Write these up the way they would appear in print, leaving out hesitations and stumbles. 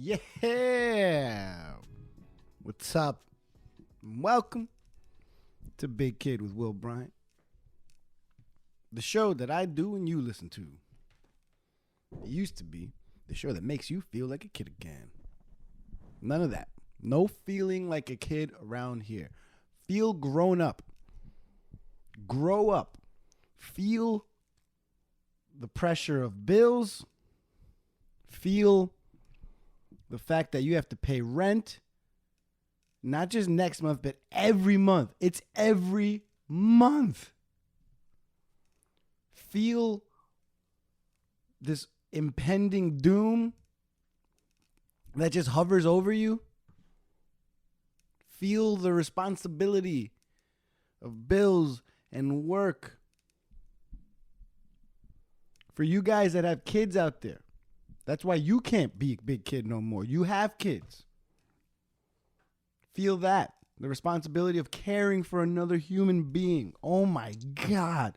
Yeah. What's up? Welcome to Big Kid with Will Bryant. The show that I do and you listen to. It used to be the show that makes you feel like a kid again. None of that. No feeling like a kid around here. Feel grown up. Grow up. Feel the pressure of bills. Feel the fact that you have to pay rent. Not just next month, but every month. It's every month. Feel this impending doom that just hovers over you. Feel the responsibility of bills and work. For you guys that have kids out there, that's why you can't be a big kid no more. You have kids. Feel that. The responsibility of caring for another human being. Oh my God.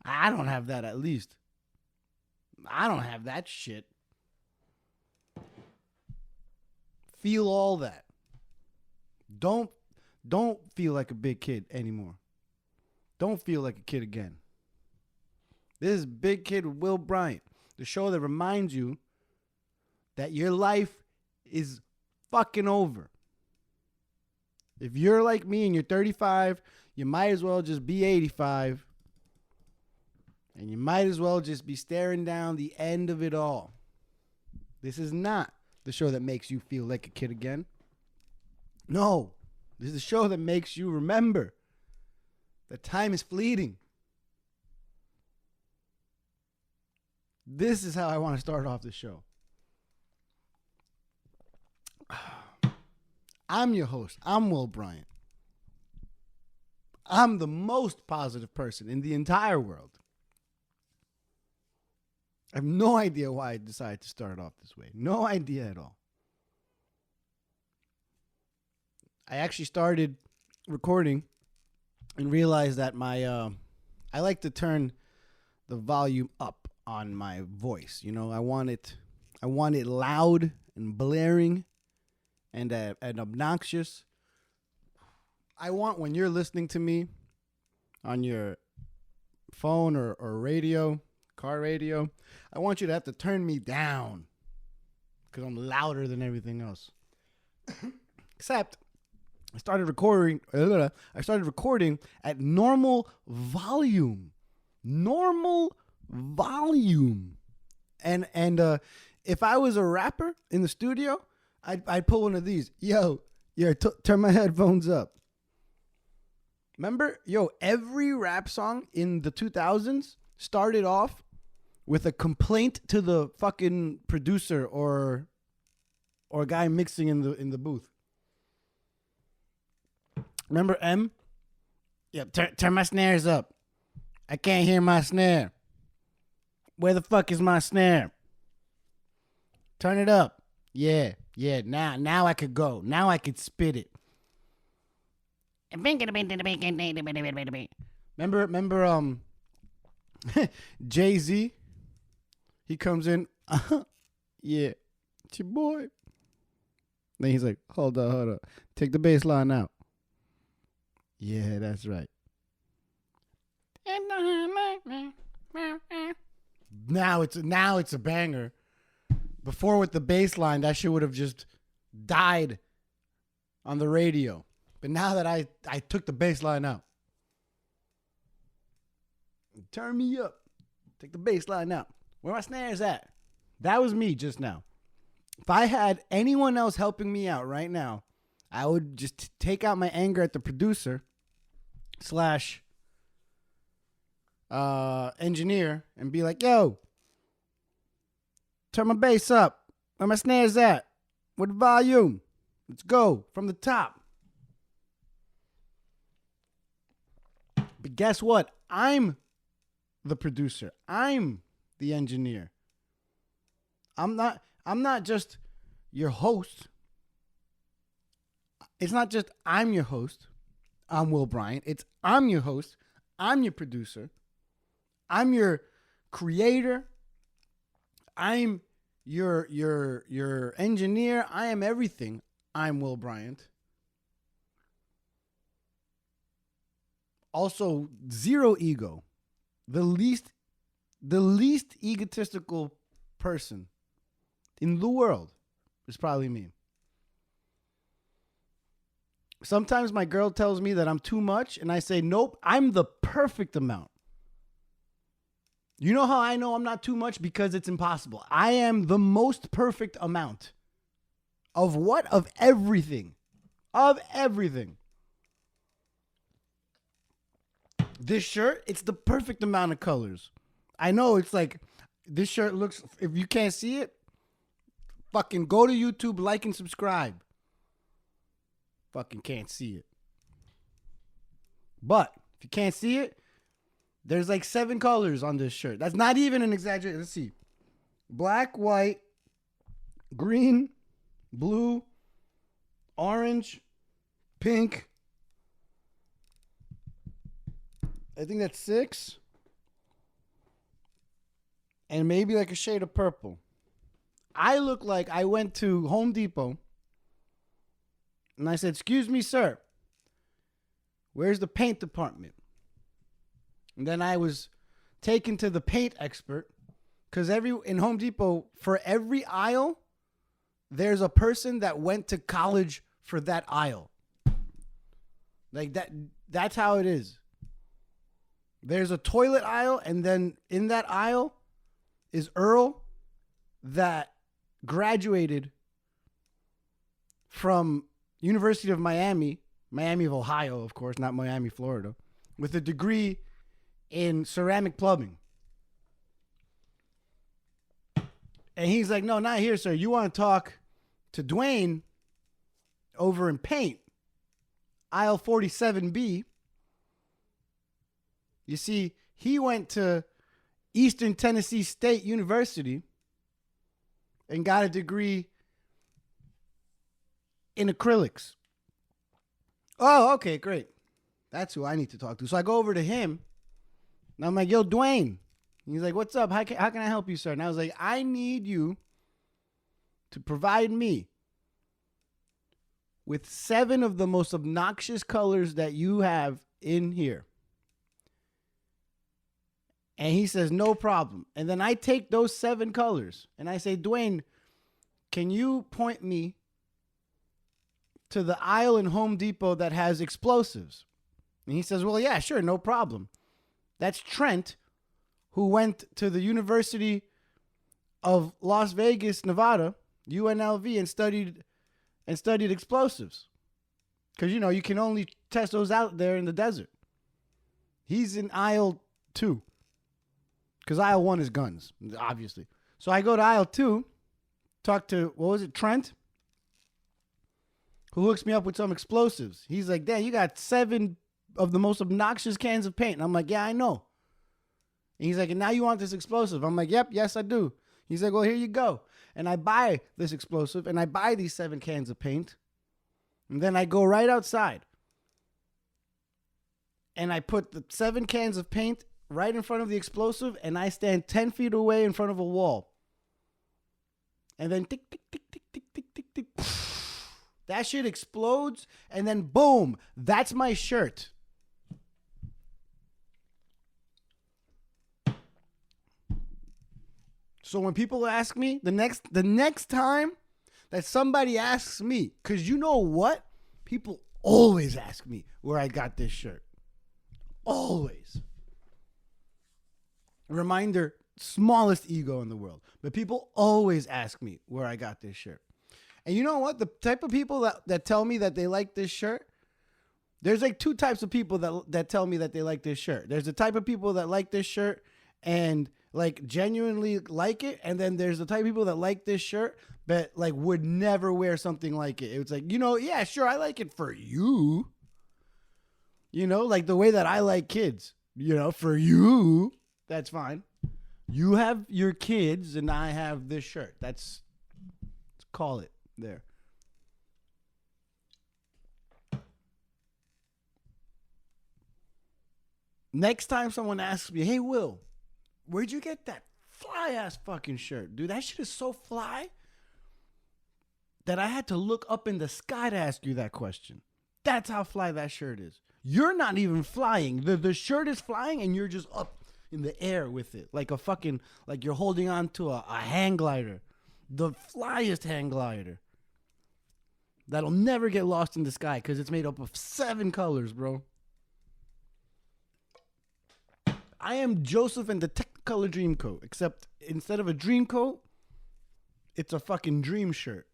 I don't have that, at least. I don't have that shit. Feel all that. Don't feel like a big kid anymore. Don't feel like a kid again. This is Big Kid with Will Bryant, the show that reminds you that your life is fucking over. If you're like me and you're 35, you might as well just be 85. And you might as well just be staring down the end of it all. This is not the show that makes you feel like a kid again. No, this is a show that makes you remember that time is fleeting. This is how I want to start off the show. I'm your host. I'm Will Bryant. I'm the most positive person in the entire world. I have no idea why I decided to start off this way. No idea at all. I actually started recording and realized that I like to turn the volume up on my voice. You know, I want it loud and blaring and obnoxious. I want, when you're listening to me on your phone or radio, car radio, I want you to have to turn me down because I'm louder than everything else. Except I started recording at normal volume. And if I was a rapper in the studio, I'd pull one of these. Turn my headphones up. Remember, every rap song in the 2000s started off with a complaint to the fucking producer or guy mixing in the booth. Remember M? Yeah, turn my snares up. I can't hear my snare. Where the fuck is my snare? Turn it up. Yeah. Now I could go. Now I could spit it. Remember Jay-Z? He comes in, yeah, it's your boy. Then he's like, hold up. Take the bass line out. Yeah, that's right. Now it's a banger. Before with the bass line, that shit would have just died on the radio. But now that I took the bass line out. Turn me up. Take the bass line out. Where my snares at? That was me just now. If I had anyone else helping me out right now, I would just take out my anger at the producer / engineer and be like, yo, turn my bass up. Where my snares at? With the volume. Let's go from the top. But guess what? I'm the producer. I'm the engineer. I'm not just your host. It's not just I'm your host. I'm Will Bryant. It's I'm your host. I'm your producer. I'm your creator. I'm You're engineer. I am everything. I'm Will Bryant. Also, zero ego. The least egotistical person in the world is probably me. Sometimes my girl tells me that I'm too much, and I say, nope, I'm the perfect amount. You know how I know I'm not too much? Because it's impossible. I am the most perfect amount. Of what? Of everything. Of everything. This shirt, it's the perfect amount of colors. I know it's like, this shirt looks, if you can't see it, fucking go to YouTube, like and subscribe. Fucking can't see it. But if you can't see it, there's like 7 colors on this shirt. That's not even an exaggeration. Let's see. Black, white, green, blue, orange, pink. I think that's 6. And maybe like a shade of purple. I look like I went to Home Depot and I said, excuse me, sir, where's the paint department? And then I was taken to the paint expert because in Home Depot, for every aisle, there's a person that went to college for that aisle. Like that's how it is. There's a toilet aisle, and then in that aisle is Earl that graduated from University of Miami of Ohio, of course, not Miami, Florida, with a degree in ceramic plumbing. And he's like, no, not here, sir. You want to talk to Dwayne over in paint, aisle 47B. You see, he went to Eastern Tennessee State University and got a degree in acrylics. Oh, okay, great. That's who I need to talk to. So I go over to him, and I'm like, yo, Dwayne. He's like, what's up? How can I help you, sir? And I was like, I need you to provide me with 7 of the most obnoxious colors that you have in here. And he says, no problem. And then I take those 7 colors and I say, Dwayne, can you point me to the aisle in Home Depot that has explosives? And he says, well, yeah, sure, no problem. That's Trent, who went to the University of Las Vegas, Nevada, UNLV, and studied explosives. Because, you can only test those out there in the desert. He's in aisle 2. Because aisle 1 is guns, obviously. So I go to aisle 2, talk to, Trent, who hooks me up with some explosives. He's like, damn, you got 7 of the most obnoxious cans of paint. And I'm like, yeah, I know. And he's like, and now you want this explosive? I'm like, yep, yes, I do. He's like, well, here you go. And I buy this explosive, and I buy these 7 cans of paint. And then I go right outside. And I put the 7 cans of paint right in front of the explosive, and I stand 10 feet away in front of a wall. And then tick, tick, tick, tick, tick, tick, tick, tick. That shit explodes, and then boom, that's my shirt. So when people ask me, the next time that somebody asks me, because you know what? People always ask me where I got this shirt. Always. Reminder, smallest ego in the world. But people always ask me where I got this shirt. And you know what? The type of people that tell me that they like this shirt, there's like 2 types of people that tell me that they like this shirt. There's the type of people that like this shirt and like genuinely like it. And then there's the type of people that like this shirt, but like would never wear something like it. It's like, yeah, sure, I like it for you. Like the way that I like kids, for you. That's fine. You have your kids and I have this shirt. Let's call it there. Next time someone asks me, hey, Will, where'd you get that fly ass fucking shirt, dude. That shit is so fly that I had to look up in the sky to ask you that question. That's how fly that shirt is. You're not even flying. The shirt is flying and you're just up in the air with it. Like you're holding on to a hang glider. The flyest hang glider. That'll never get lost in the sky because it's made up of 7 colors, bro. I am Joseph in the Technicolor Dreamcoat, except instead of a dream coat, it's a fucking dream shirt.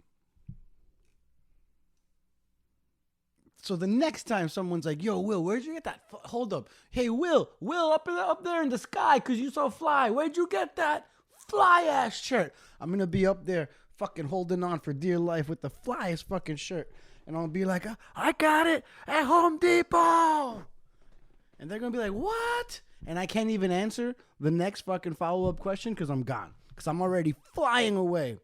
So the next time someone's like, yo, Will, where'd you get that? Hold up. Hey, Will, up there in the sky because you so fly. Where'd you get that fly-ass shirt? I'm going to be up there fucking holding on for dear life with the flyest fucking shirt. And I'll be like, I got it at Home Depot. And they're going to be like, what? And I can't even answer the next fucking follow-up question because I'm gone. Because I'm already flying away.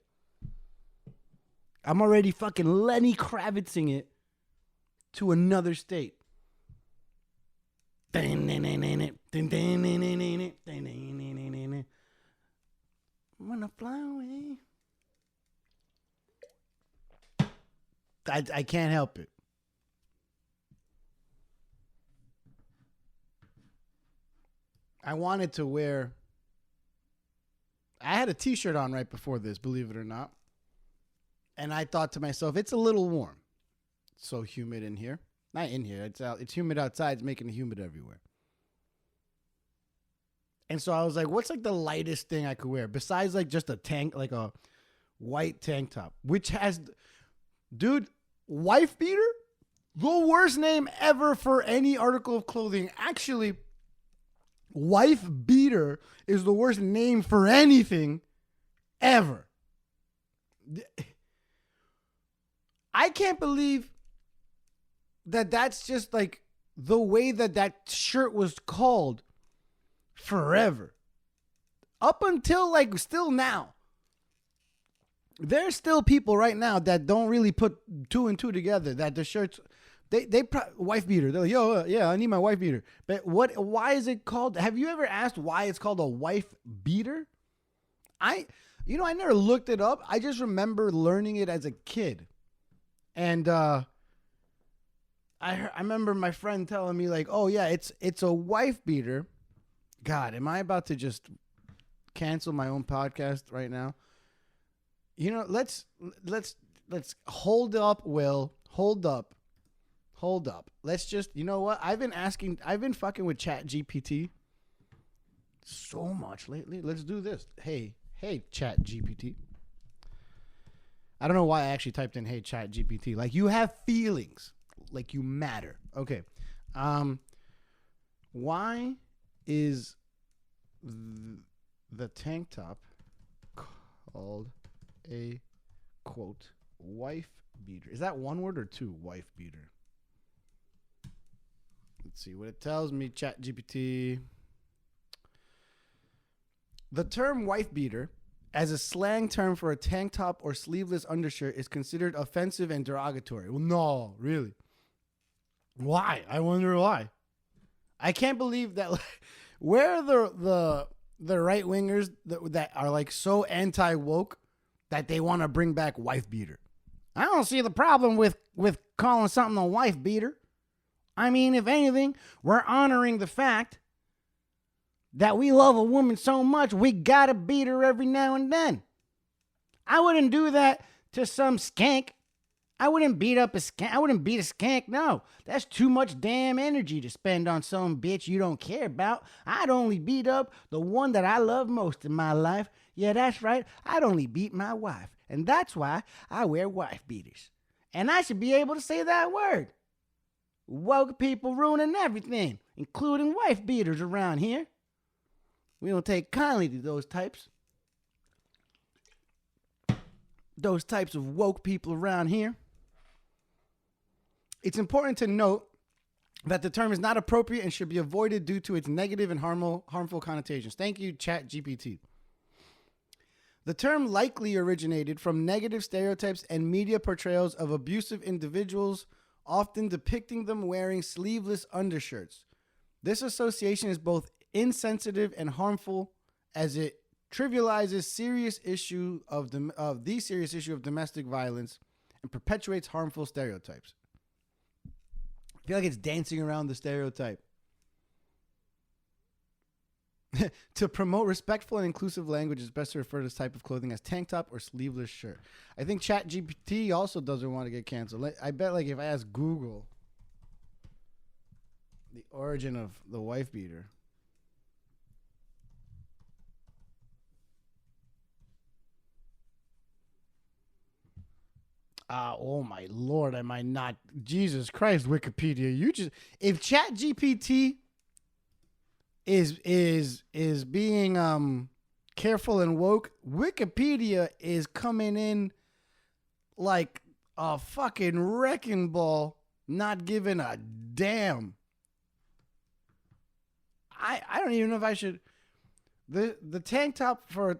I'm already fucking Lenny Kravitzing it to another state. I'm gonna fly away. I can't help it. I wanted to wear... I had a t-shirt on right before this, believe it or not. And I thought to myself, it's a little warm. It's so humid in here. Not in here. It's humid outside. It's making it humid everywhere. And so I was like, what's like the lightest thing I could wear? Besides like just a tank, like a white tank top. Which has... Dude, wife beater? The worst name ever for any article of clothing. Actually... Wife beater is the worst name for anything ever. I can't believe that that's just like the way that shirt was called forever. Up until like still now. There's still people right now that don't really put 2 and 2 together, that the shirts... wife beater. They're like, yo, yeah, I need my wife beater. But why is it called? Have you ever asked why it's called a wife beater? I never looked it up. I just remember learning it as a kid. And I remember my friend telling me like, oh yeah, it's a wife beater. God, am I about to just cancel my own podcast right now? You know, let's hold up, Will. Hold up. Let's just, you know what? I've been fucking with Chat GPT so much lately. Let's do this. Hey, Chat GPT. I don't know why I actually typed in, hey, Chat GPT. Like, you have feelings. Like, you matter. Okay. Why is the tank top called a, quote, wife beater? Is that one word or 2, wife beater? Let's see what it tells me, Chat GPT. The term wife beater, as a slang term for a tank top or sleeveless undershirt, is considered offensive and derogatory. Well, no, really. Why? I wonder why. I can't believe that. Where are the right wingers that are like so anti-woke that they want to bring back wife beater? I don't see the problem with calling something a wife beater. I mean, if anything, we're honoring the fact that we love a woman so much, we gotta beat her every now and then. I wouldn't do that to some skank. I wouldn't beat up a skank. I wouldn't beat a skank, no. That's too much damn energy to spend on some bitch you don't care about. I'd only beat up the one that I love most in my life. Yeah, that's right. I'd only beat my wife. And that's why I wear wife beaters. And I should be able to say that word. Woke people ruining everything, including wife beaters around here. We don't take kindly to those types. Those types of woke people around here. It's important to note that the term is not appropriate and should be avoided due to its negative and harmful connotations. Thank you, Chat GPT. The term likely originated from negative stereotypes and media portrayals of abusive individuals, often depicting them wearing sleeveless undershirts. This association is both insensitive and harmful as it trivializes serious issue of the serious issue of domestic violence and perpetuates harmful stereotypes. I feel like it's dancing around the stereotype. To promote respectful and inclusive language, it's best to refer to this type of clothing as tank top or sleeveless shirt. I think ChatGPT also doesn't want to get canceled. I bet, like, if I ask Google the origin of the wife beater, oh my Lord, am I not? Jesus Christ, Wikipedia. You just, if ChatGPT is being careful and woke, Wikipedia is coming in like a fucking wrecking ball, not giving a damn. I don't even know if I should. The tank top for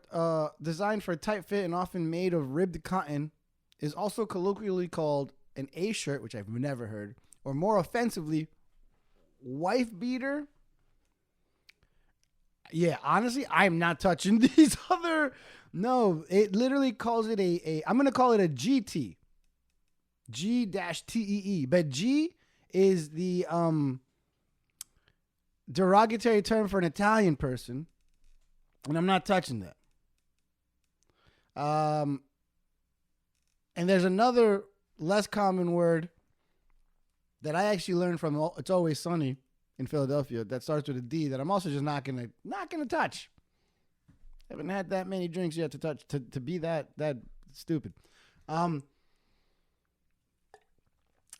designed for a tight fit and often made of ribbed cotton is also colloquially called an A shirt, which I've never heard, or more offensively, wife beater. Yeah, honestly, I'm not touching these other. No, it literally calls it I'm going to call it a GT. G-TEE. But G is the derogatory term for an Italian person. And I'm not touching that. And there's another less common word that I actually learned from It's Always Sunny in Philadelphia that starts with a D that I'm also just not gonna touch. Haven't had that many drinks yet to touch to be that stupid. But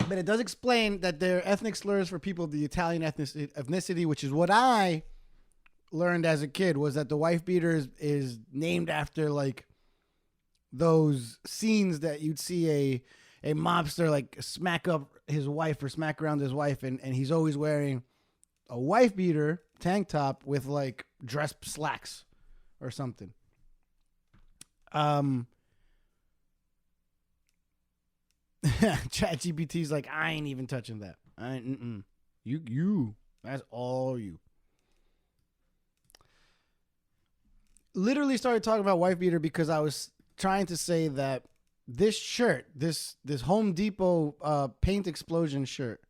it does explain that they're ethnic slurs for people of the Italian ethnicity, which is what I learned as a kid, was that the wife beater is named after like those scenes that you'd see a mobster like smack up his wife or smack around his wife, and he's always wearing a wife beater tank top with like dress slacks or something. ChatGPT's like, I ain't even touching that. You. That's all you. Literally started talking about wife beater because I was trying to say that this shirt, this Home Depot paint explosion shirt,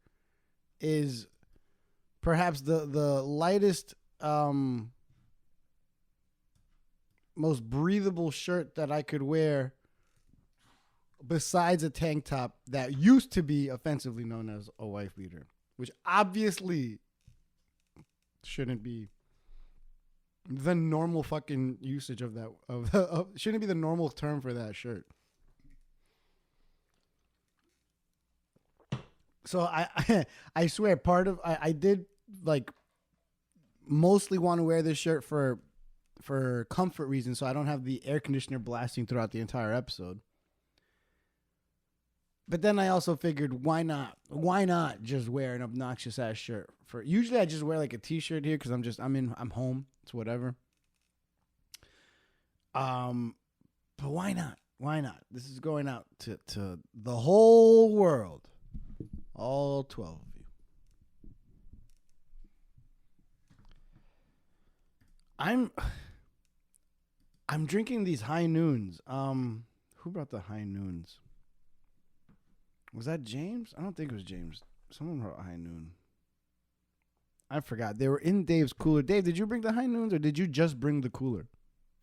is perhaps the lightest, most breathable shirt that I could wear besides a tank top that used to be offensively known as a wife beater, which obviously shouldn't be the normal fucking usage of that. Shouldn't be the normal term for that shirt. So I swear I did like mostly want to wear this shirt for comfort reasons, so I don't have the air conditioner blasting throughout the entire episode. But then I also figured, why not? Why not just wear an obnoxious ass shirt? Usually I just wear like a t-shirt here because I'm home. It's whatever. But why not? Why not? This is going out to the whole world. All 12 of you. I'm drinking these high noons. Who brought the high noons? Was that James? I don't think it was James. Someone brought high noon. I forgot. They were in Dave's cooler. Dave, did you bring the high noons or did you just bring the cooler?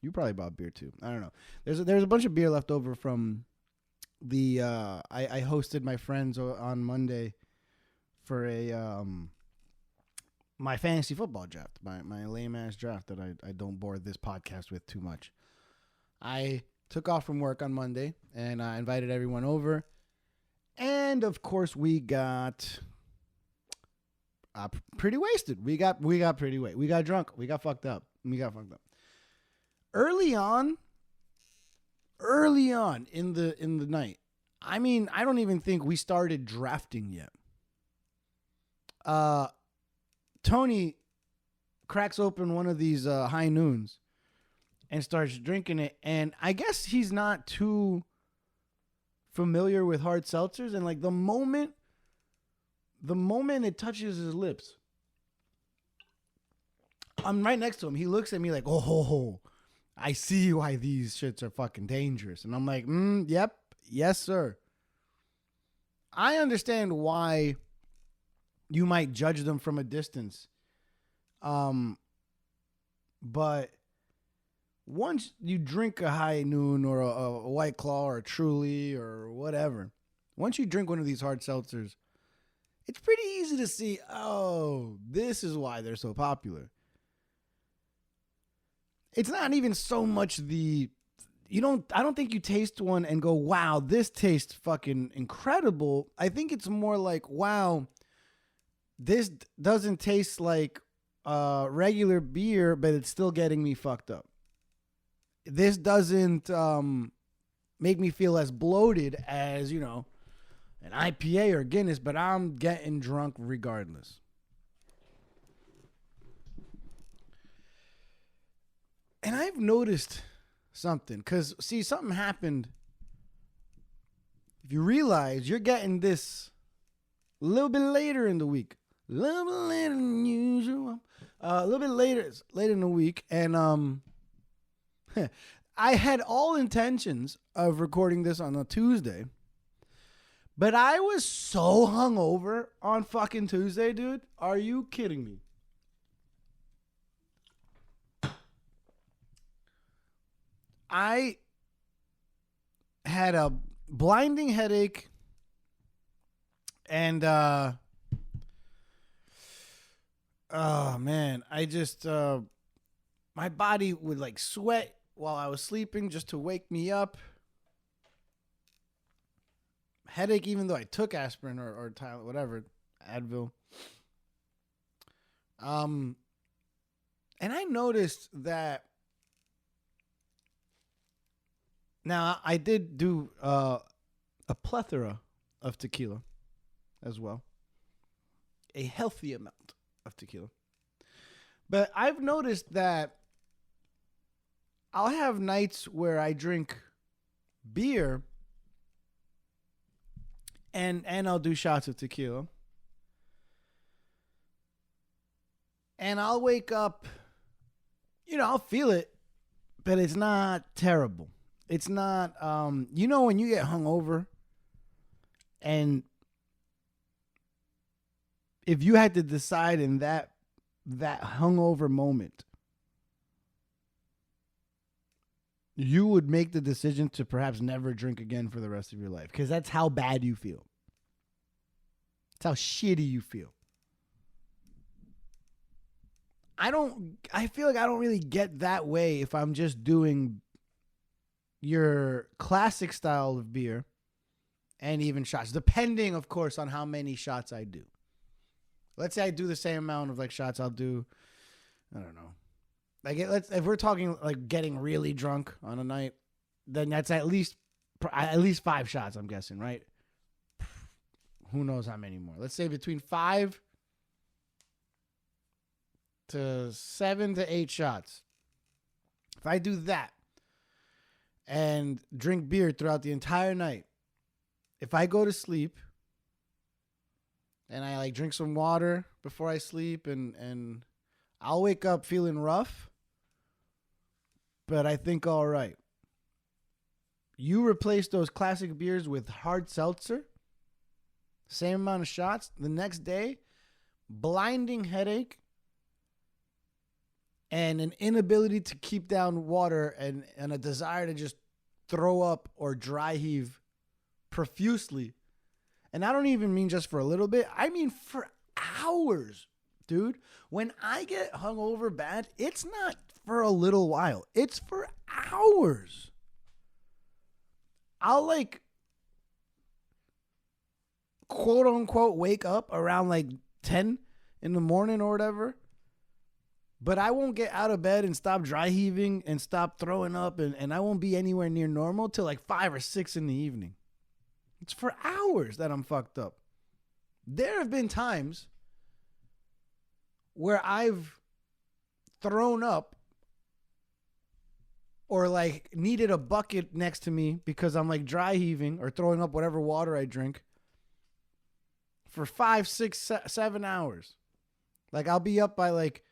You probably bought beer too. I don't know. There's a bunch of beer left over from the I hosted my friends on Monday for a my fantasy football draft, my lame ass draft that I don't bore this podcast with too much. I took off from work on Monday and I invited everyone over, and of course we got pretty wasted. We got pretty wasted. We got drunk. We got fucked up. Early on in the night. I mean, I don't even think we started drafting yet. Tony cracks open one of these high noons and starts drinking it, and I guess he's not too familiar with hard seltzers, and like the moment it touches his lips, I'm right next to him. He looks at me like, oh, I see why these shits are fucking dangerous. And I'm like, yep, yes, sir. I understand why you might judge them from a distance. But once you drink a High Noon or a White Claw or a Truly or whatever, once you drink one of these hard seltzers, it's pretty easy to see, oh, this is why they're so popular. It's not even so much I don't think you taste one and go, wow, this tastes fucking incredible. I think it's more like, wow, this doesn't taste like regular beer, but it's still getting me fucked up. This doesn't make me feel as bloated as, an IPA or Guinness, but I'm getting drunk regardless. And I've noticed something, because, see, something happened. If you realize you're getting this a little bit later in the week, a little bit later than usual, a little bit later in the week, and I had all intentions of recording this on a Tuesday, but I was so hungover on fucking Tuesday, dude. Are you kidding me? I had a blinding headache and oh man, I just my body would like sweat while I was sleeping just to wake me up. Headache, even though I took aspirin or Tylenol, whatever, Advil. And I noticed that. Now, I did do a plethora of tequila as well. A healthy amount of tequila. But I've noticed that I'll have nights where I drink beer and I'll do shots of tequila. And I'll wake up, I'll feel it, but it's not terrible. It's not, when you get hungover and if you had to decide in that hungover moment, you would make the decision to perhaps never drink again for the rest of your life because that's how bad you feel. That's how shitty you feel. I feel like I don't really get that way if I'm just doing your classic style of beer and even shots, depending, of course, on how many shots I do. Let's say I do the same amount of like shots I'll do, I don't know. Like if we're talking like getting really drunk on a night, then that's at least 5 shots, I'm guessing, right? Who knows how many more? Let's say between 5 to 7 to 8 shots. If I do that and drink beer throughout the entire night, if I go to sleep and I like drink some water before I sleep and I'll wake up feeling rough, but I think all right. You replace those classic beers with hard seltzer, same amount of shots, the next day, blinding headache, and an inability to keep down water and a desire to just throw up or dry heave profusely. And I don't even mean just for a little bit. I mean for hours, dude. When I get hungover bad, it's not for a little while. It's for hours. I'll like, quote unquote, wake up around like 10 in the morning or whatever. But I won't get out of bed and stop dry heaving and stop throwing up and I won't be anywhere near normal till like 5 or 6 in the evening. It's for hours that I'm fucked up. There have been times where I've thrown up or like needed a bucket next to me because I'm like dry heaving or throwing up whatever water I drink for 5, 6, 7 hours. Like I'll be up by like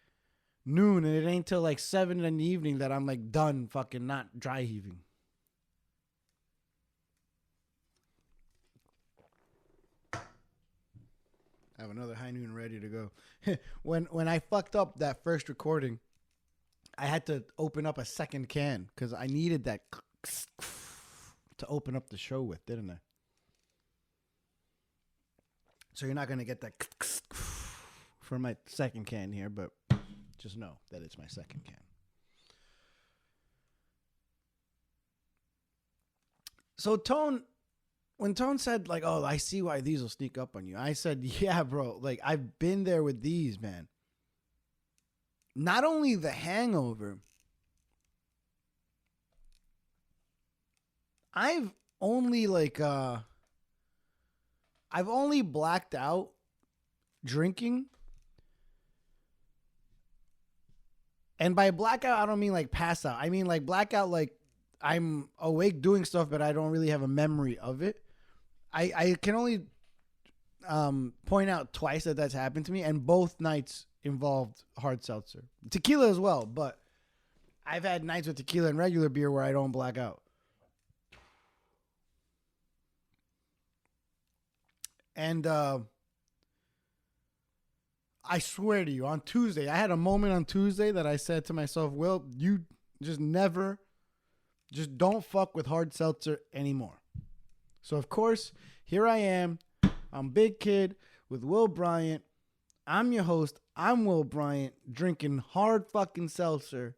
noon, and it ain't till like 7 in the evening that I'm like done fucking not dry heaving. I have another high noon ready to go. when I fucked up that first recording, I had to open up a second can because I needed that to open up the show with, didn't I? So you're not going to get that for my second can here, but just know that it's my second can. So when Tone said, like, oh, I see why these will sneak up on you, I said, yeah, bro, like, I've been there with these, man. Not only the hangover, I've only blacked out drinking. And by blackout, I don't mean like pass out. I mean like blackout, like I'm awake doing stuff, but I don't really have a memory of it. I can only point out twice that that's happened to me, and both nights involved hard seltzer. Tequila as well, but I've had nights with tequila and regular beer where I don't black out. And I swear to you, on Tuesday, I had a moment on Tuesday that I said to myself, Will, you just don't fuck with hard seltzer anymore. So, of course, here I am. I'm Big Kid with Will Bryant. I'm your host. I'm Will Bryant, drinking hard fucking seltzer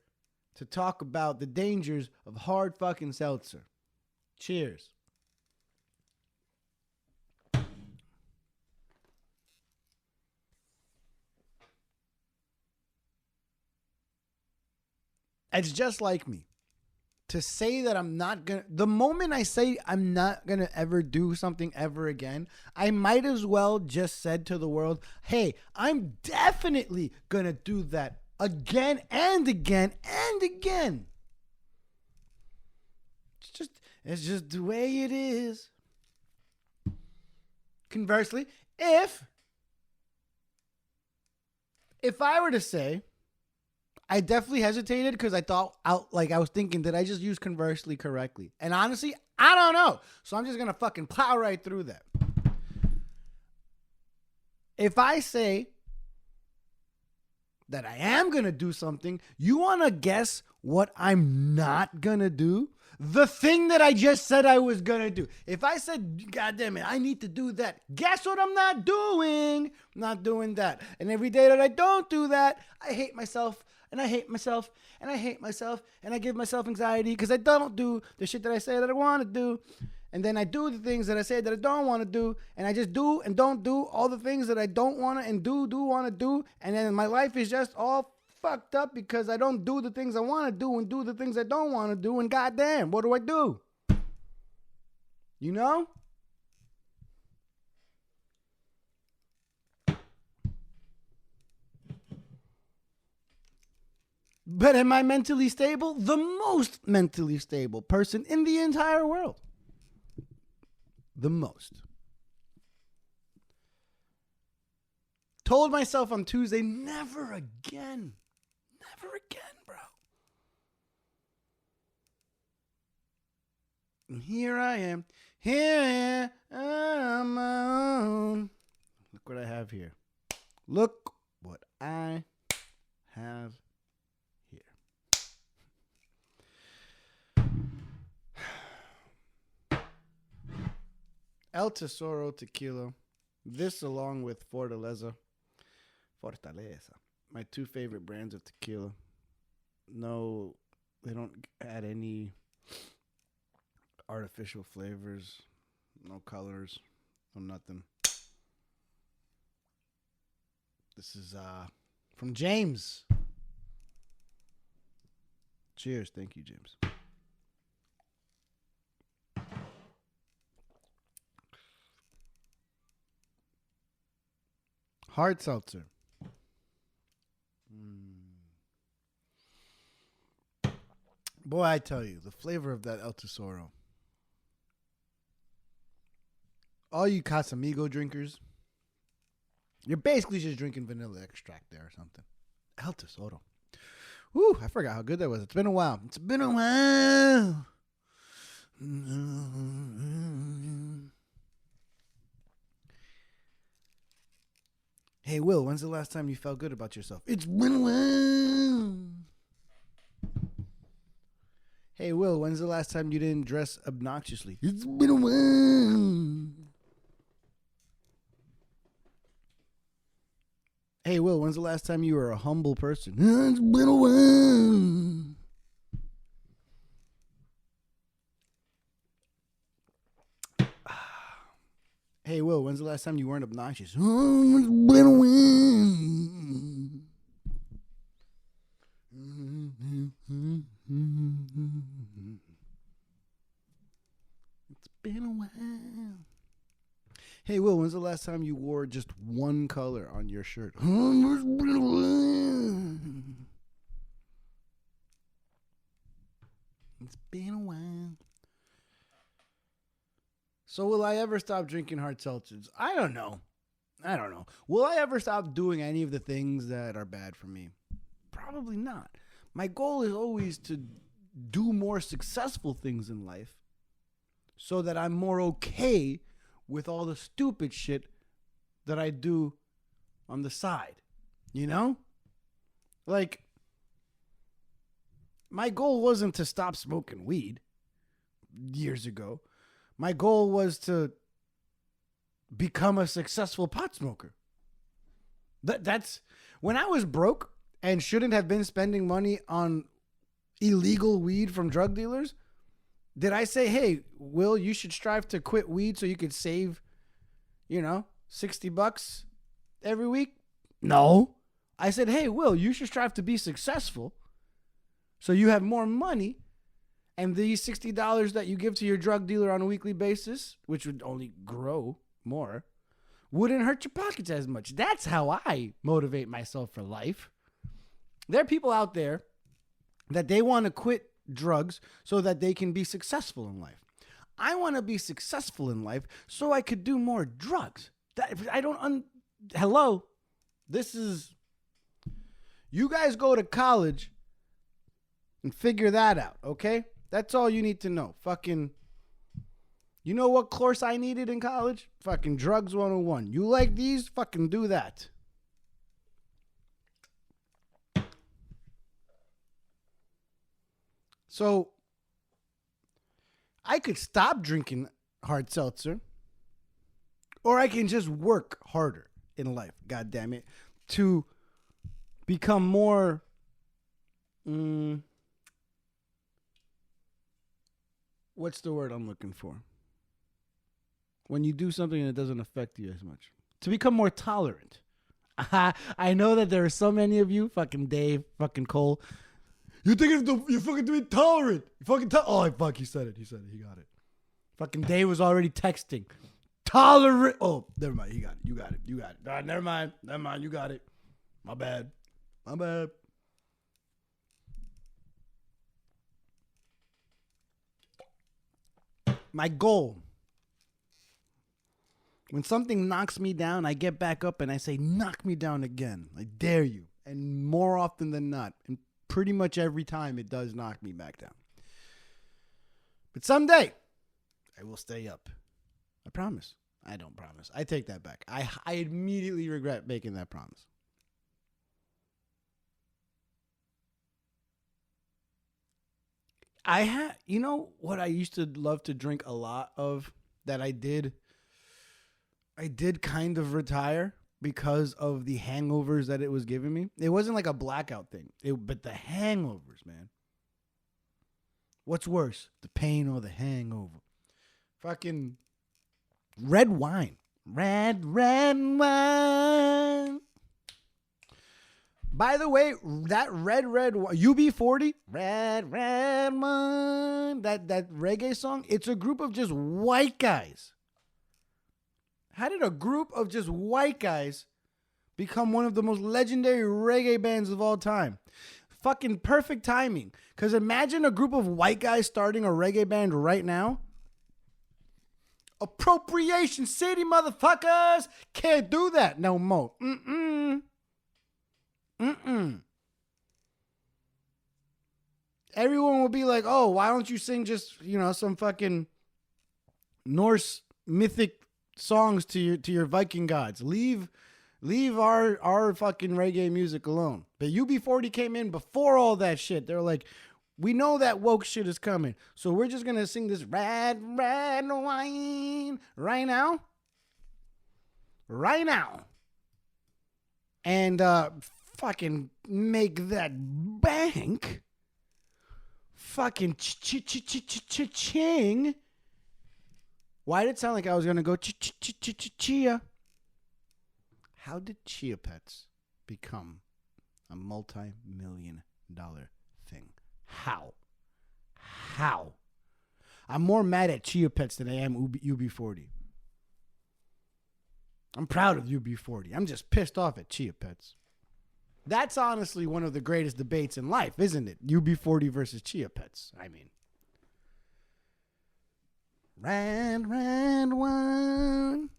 to talk about the dangers of hard fucking seltzer. Cheers. It's just like me. To say that I'm not going to, the moment I say I'm not going to ever do something ever again, I might as well just said to the world, hey, I'm definitely going to do that again and again and again. It's just the way it is. Conversely, if I were to say, I definitely hesitated because I was thinking, did I just use conversely correctly? And honestly, I don't know. So I'm just going to fucking plow right through that. If I say that I am going to do something, you want to guess what I'm not going to do? The thing that I just said I was going to do. If I said, God damn it, I need to do that. Guess what I'm not doing? I'm not doing that. And every day that I don't do that, I hate myself. And I hate myself, and I hate myself, and I give myself anxiety because I don't do the shit that I say that I want to do. And then I do the things that I say that I don't want to do, and I just do and don't do all the things that I don't want to and do want to do. And then my life is just all fucked up because I don't do the things I want to do and do the things I don't want to do. And goddamn, what do I do? You know? But am I mentally stable? The most mentally stable person in the entire world. The most. Told myself on Tuesday, never again. Never again, bro. And here I am. Here I am. Look what I have here. Look what I have. El Tesoro Tequila. This along with Fortaleza. My two favorite brands of tequila. No, they don't add any artificial flavors. No colors. No nothing. This is from James. Cheers. Thank you, James. Hard seltzer. Boy, I tell you, the flavor of that El Tesoro. All you Casamigo drinkers, you're basically just drinking vanilla extract there or something. El Tesoro. Whew, I forgot how good that was. It's been a while. It's been a while. Hey, Will, when's the last time you felt good about yourself? It's been a while. Hey, Will, when's the last time you didn't dress obnoxiously? It's been a while. Hey, Will, when's the last time you were a humble person? It's been a while. Hey, Will, when's the last time you weren't obnoxious? Oh, it's been a while. It's been a while. Hey, Will, when's the last time you wore just one color on your shirt? Oh, it's been a while. It's been a while. So will I ever stop drinking hard seltzers? I don't know. Will I ever stop doing any of the things that are bad for me? Probably not. My goal is always to do more successful things in life so that I'm more okay with all the stupid shit that I do on the side. You know? Like, my goal wasn't to stop smoking weed years ago. My goal was to become a successful pot smoker. That's when I was broke and shouldn't have been spending money on illegal weed from drug dealers. Did I say, hey, Will, you should strive to quit weed so you could save, $60 every week? No. I said, hey, Will, you should strive to be successful so you have more money. And these $60 that you give to your drug dealer on a weekly basis, which would only grow more, wouldn't hurt your pockets as much. That's how I motivate myself for life. There are people out there that they want to quit drugs so that they can be successful in life. I want to be successful in life so I could do more drugs. Hello? This is... You guys go to college and figure that out, okay? That's all you need to know. Fucking, you know what course I needed in college? Fucking drugs 101. You like these? Fucking do that. So, I could stop drinking hard seltzer, or I can just work harder in life, God damn it, to become more... What's the word I'm looking for? When you do something and it doesn't affect you as much. To become more tolerant. I know that there are so many of you, fucking Dave, fucking Cole. You're fucking doing tolerant. Oh, fuck, he said it. He got it. Fucking Dave was already texting. Tolerant. Oh, never mind. You got it. All right, never mind. You got it. My bad. My goal, when something knocks me down, I get back up and I say, knock me down again. I dare you. And more often than not, and pretty much every time, it does knock me back down. But someday, I will stay up. I promise. I don't promise. I take that back. I immediately regret making that promise. You know what I used to love to drink a lot of that I did kind of retire because of the hangovers that it was giving me. It wasn't like a blackout thing, but the hangovers, man. What's worse, the pain or the hangover? Fucking red wine. Red wine. By the way, that red UB40, red wine, that reggae song, it's a group of just white guys. How did a group of just white guys become one of the most legendary reggae bands of all time? Fucking perfect timing. Because imagine a group of white guys starting a reggae band right now. Appropriation City, motherfuckers. Can't do that no more. everyone will be like, oh, why don't you sing just, some fucking Norse mythic songs to your Viking gods? Leave our fucking reggae music alone. But UB40 came in before all that shit. They're like, we know that woke shit is coming, so we're just gonna sing this red wine right now, and fucking make that bank. Fucking ching. Why did it sound like I was gonna go chia? How did Chia Pets become a multi-million-dollar thing? How? I'm more mad at Chia Pets than I am UB40. I'm proud of UB40. I'm just pissed off at Chia Pets. That's honestly one of the greatest debates in life, isn't it? UB40 versus Chia Pets. I mean, red wine.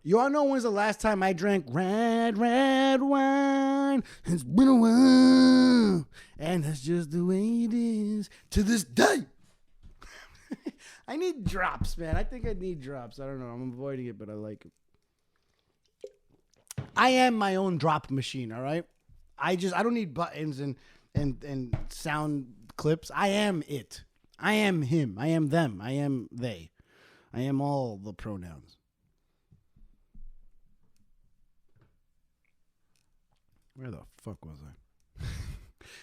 You all know when's the last time I drank red wine? It's been a while, and that's just the way it is to this day. I need drops, man. I think I need drops. I don't know. I'm avoiding it, but I like it. I am my own drop machine, all right? I don't need buttons and sound clips. I am it. I am him. I am them. I am they. I am all the pronouns. Where the fuck was I?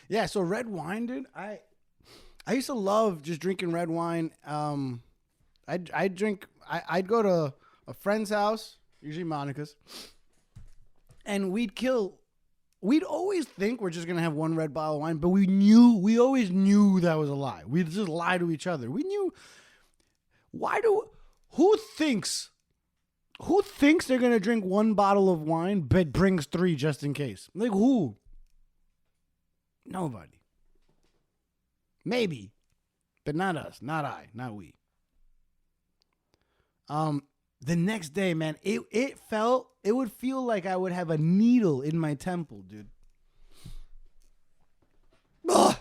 Yeah, so red wine, dude. I used to love just drinking red wine. I'd go to a friend's house, usually Monica's, and we'd always think we're just gonna have one red bottle of wine, but we always knew that was a lie. We'd just lie to each other. We knew. Who thinks they're gonna drink one bottle of wine but brings 3 just in case? Like who? Nobody. Maybe, but not us, not I, not we. The next day, man, it would feel like I would have a needle in my temple, dude. Ugh!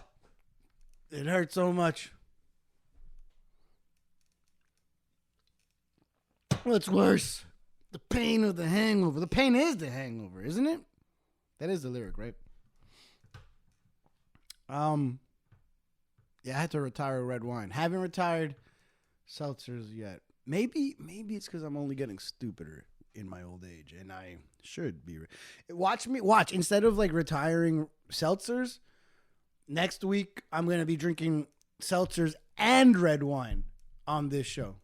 It hurt so much. What's worse? The pain of the hangover. The pain is the hangover, isn't it? That is the lyric, right? Yeah, I had to retire red wine. Haven't retired seltzers yet. Maybe it's because I'm only getting stupider in my old age, and I should be. Watch. Instead of like retiring seltzers, next week I'm gonna be drinking seltzers and red wine on this show.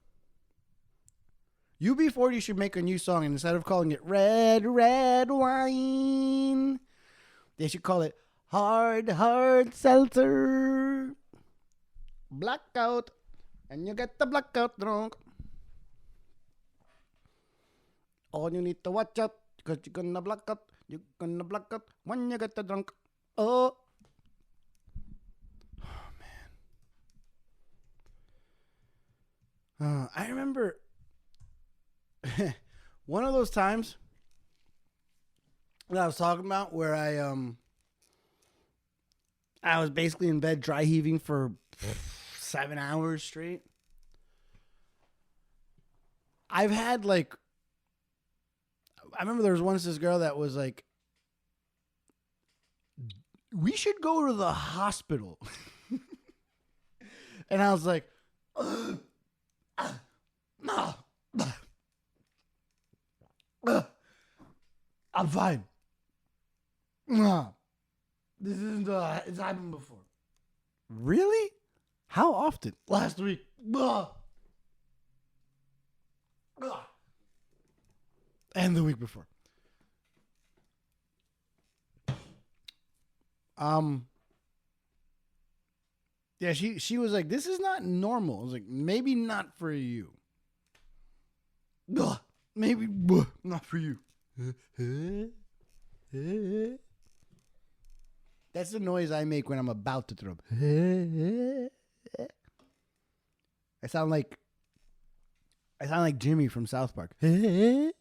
UB40 should make a new song, and instead of calling it red wine, they should call it hard seltzer. Blackout, and you get the blackout drunk. All you need to watch out, because you're gonna black out. You're gonna black out when you get the drunk. Oh man. I remember one of those times that I was talking about where I was basically in bed dry heaving for 7 hours straight. I've had like, I remember there was once this girl that was like, we should go to the hospital. And I was like, I'm fine. This isn't, it's happened before. Really? How often? Last week. And the week before. Yeah, she was like, this is not normal. I was like, maybe not for you. Maybe not for you. That's the noise I make when I'm about to throw up. I sound like Jimmy from South Park. And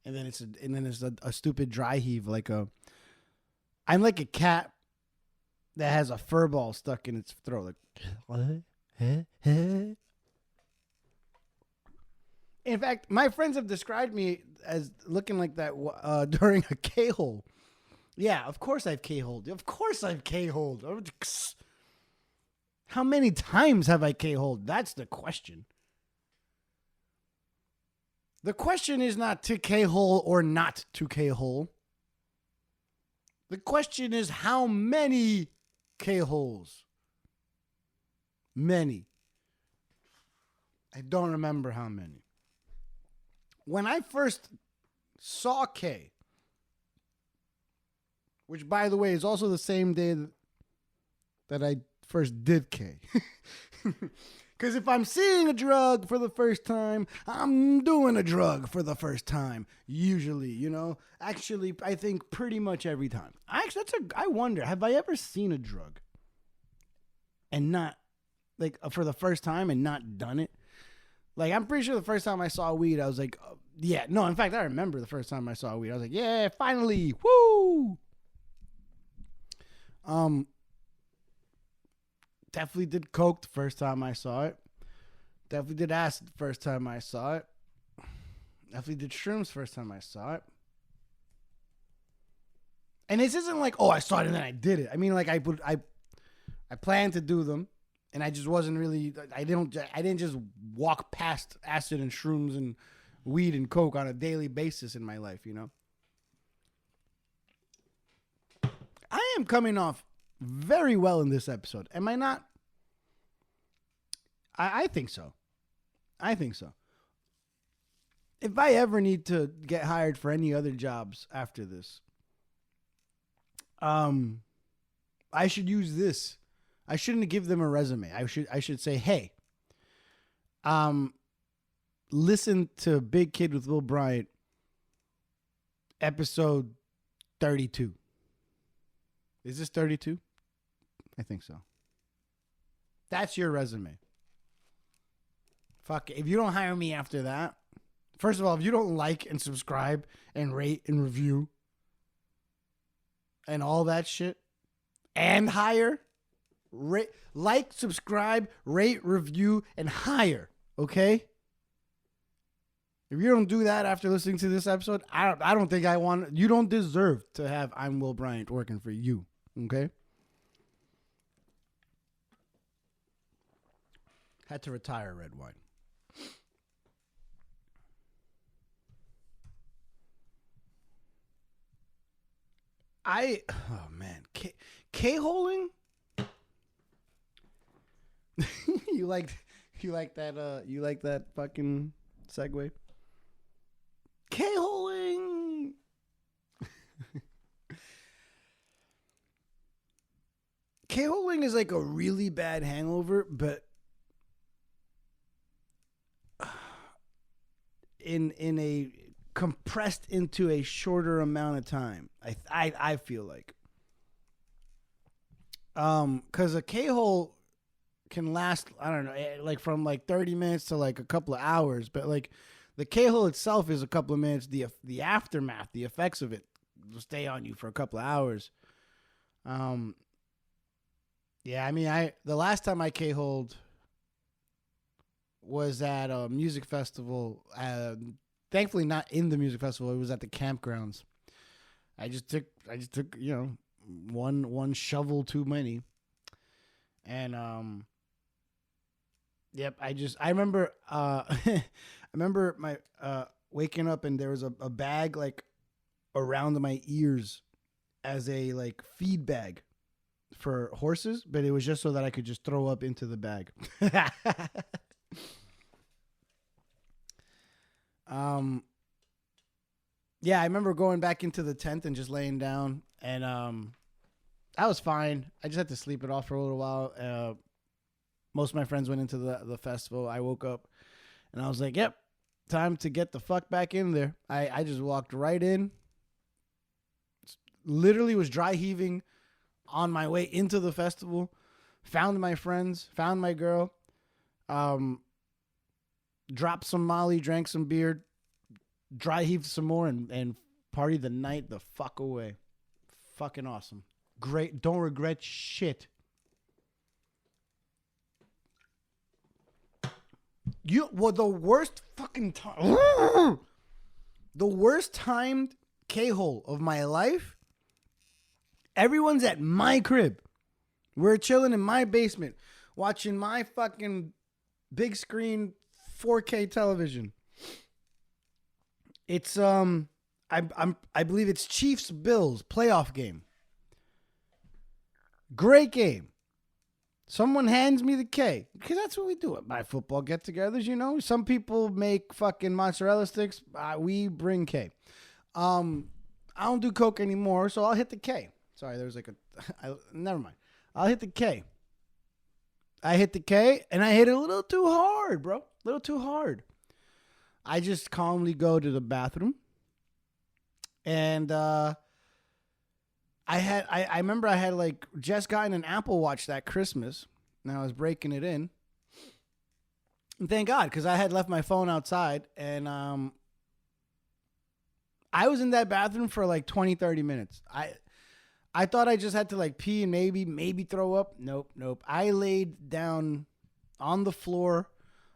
then then it's a stupid dry heave, I'm like a cat that has a fur ball stuck in its throat. Like, in fact, my friends have described me as looking like that during a K-hole. Yeah, of course I've K-holed. Of course I've K-holed. How many times have I K-holed? That's the question. The question is not to K-hole or not to K-hole. The question is how many K-holes. Many. I don't remember how many. When I first saw K, which by the way is also the same day that I first did K. Because if I'm seeing a drug for the first time, I'm doing a drug for the first time. Usually, Actually, I think pretty much every time. I wonder, have I ever seen a drug and not, for the first time and not done it? I'm pretty sure the first time I saw weed, I was like, yeah. No, in fact, I remember the first time I saw weed. I was like, yeah, finally, woo! Definitely did coke the first time I saw it. Definitely did acid the first time I saw it. Definitely did shrooms the first time I saw it. And this isn't like, oh, I saw it and then I did it. I mean, I planned to do them, and I just wasn't really. I didn't just walk past acid and shrooms and weed and coke on a daily basis in my life. I am coming off very well in this episode. Am I not? I think so. I think so. If I ever need to get hired for any other jobs after this, I should use this. I shouldn't give them a resume. I should say, hey, listen to Big Kid with Will Bryant, episode 32. Is this 32? I think so. That's your resume. Fuck, if you don't hire me after that, first of all, if you don't like and subscribe and rate and review and all that shit and hire, like, subscribe, rate, review, and hire, okay? If you don't do that after listening to this episode, I don't think you don't deserve to have I'm Will Bryant working for you, okay? Had to retire red wine. Oh man, K-holing? You like that fucking segue? K-holing. K-holing is like a really bad hangover, but in a compressed into a shorter amount of time. I feel like, because a K-hole can last, I don't know, from 30 minutes to a couple of hours, but the K-hole itself is a couple of minutes. The aftermath, the effects of it will stay on you for a couple of hours. Yeah, I mean, the last time I K-holed was at a music festival. Thankfully not in the music festival. It was at the campgrounds. I just took one shovel too many. And yep, I remember I remember my waking up and there was a bag around my ears as a feed bag for horses, but it was just so that I could just throw up into the bag. Yeah, I remember going back into the tent and just laying down, and I was fine. I just had to sleep it off for a little while. Most of my friends went into the festival. I woke up and I was like, yep, time to get the fuck back in there. I just walked right in. Literally was dry heaving on my way into the festival. Found my friends, found my girl, dropped some Molly, drank some beer, dry heave some more and party the night the fuck away. Fucking awesome. Great. Don't regret shit. You were the worst fucking time. The worst timed K-hole of my life. Everyone's at my crib. We're chilling in my basement, watching my fucking big screen 4K television. It's I believe it's Chiefs Bills playoff game. Great game. Someone hands me the K, because that's what we do at my football get-togethers, you know. Some people make fucking mozzarella sticks. We bring K. I don't do Coke anymore, so I'll hit the K. Sorry, there was like never mind. I'll hit the K. I hit the K, and I hit it a little too hard, bro. A little too hard. I just calmly go to the bathroom, and I remember I had like just gotten an Apple Watch that Christmas, and I was breaking it in. And thank God, because I had left my phone outside, and I was in that bathroom for like 20, 30 minutes. I thought I just had to like pee and maybe throw up. Nope. I laid down on the floor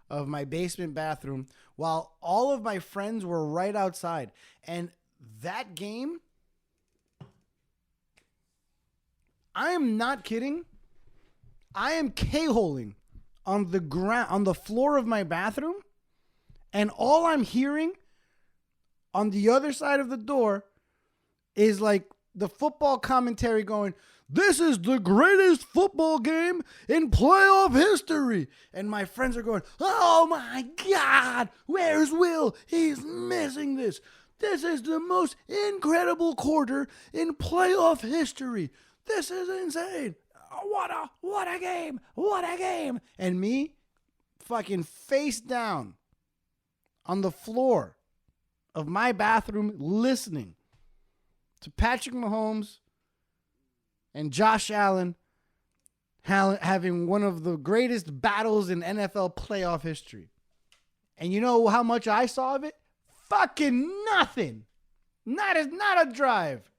of my basement bathroom while all of my friends were right outside. And that game, I am not kidding. I am K-holing on the ground, on the floor of my bathroom, and all I'm hearing on the other side of the door is like the football commentary going, "This is the greatest football game in playoff history." And my friends are going, "Oh my God, where's Will? He's missing this. This is the most incredible quarter in playoff history. This is insane. What a game. What a game." And me fucking face down on the floor of my bathroom listening to Patrick Mahomes and Josh Allen having one of the greatest battles in NFL playoff history. And you know how much I saw of it? Fucking nothing. Not a drive.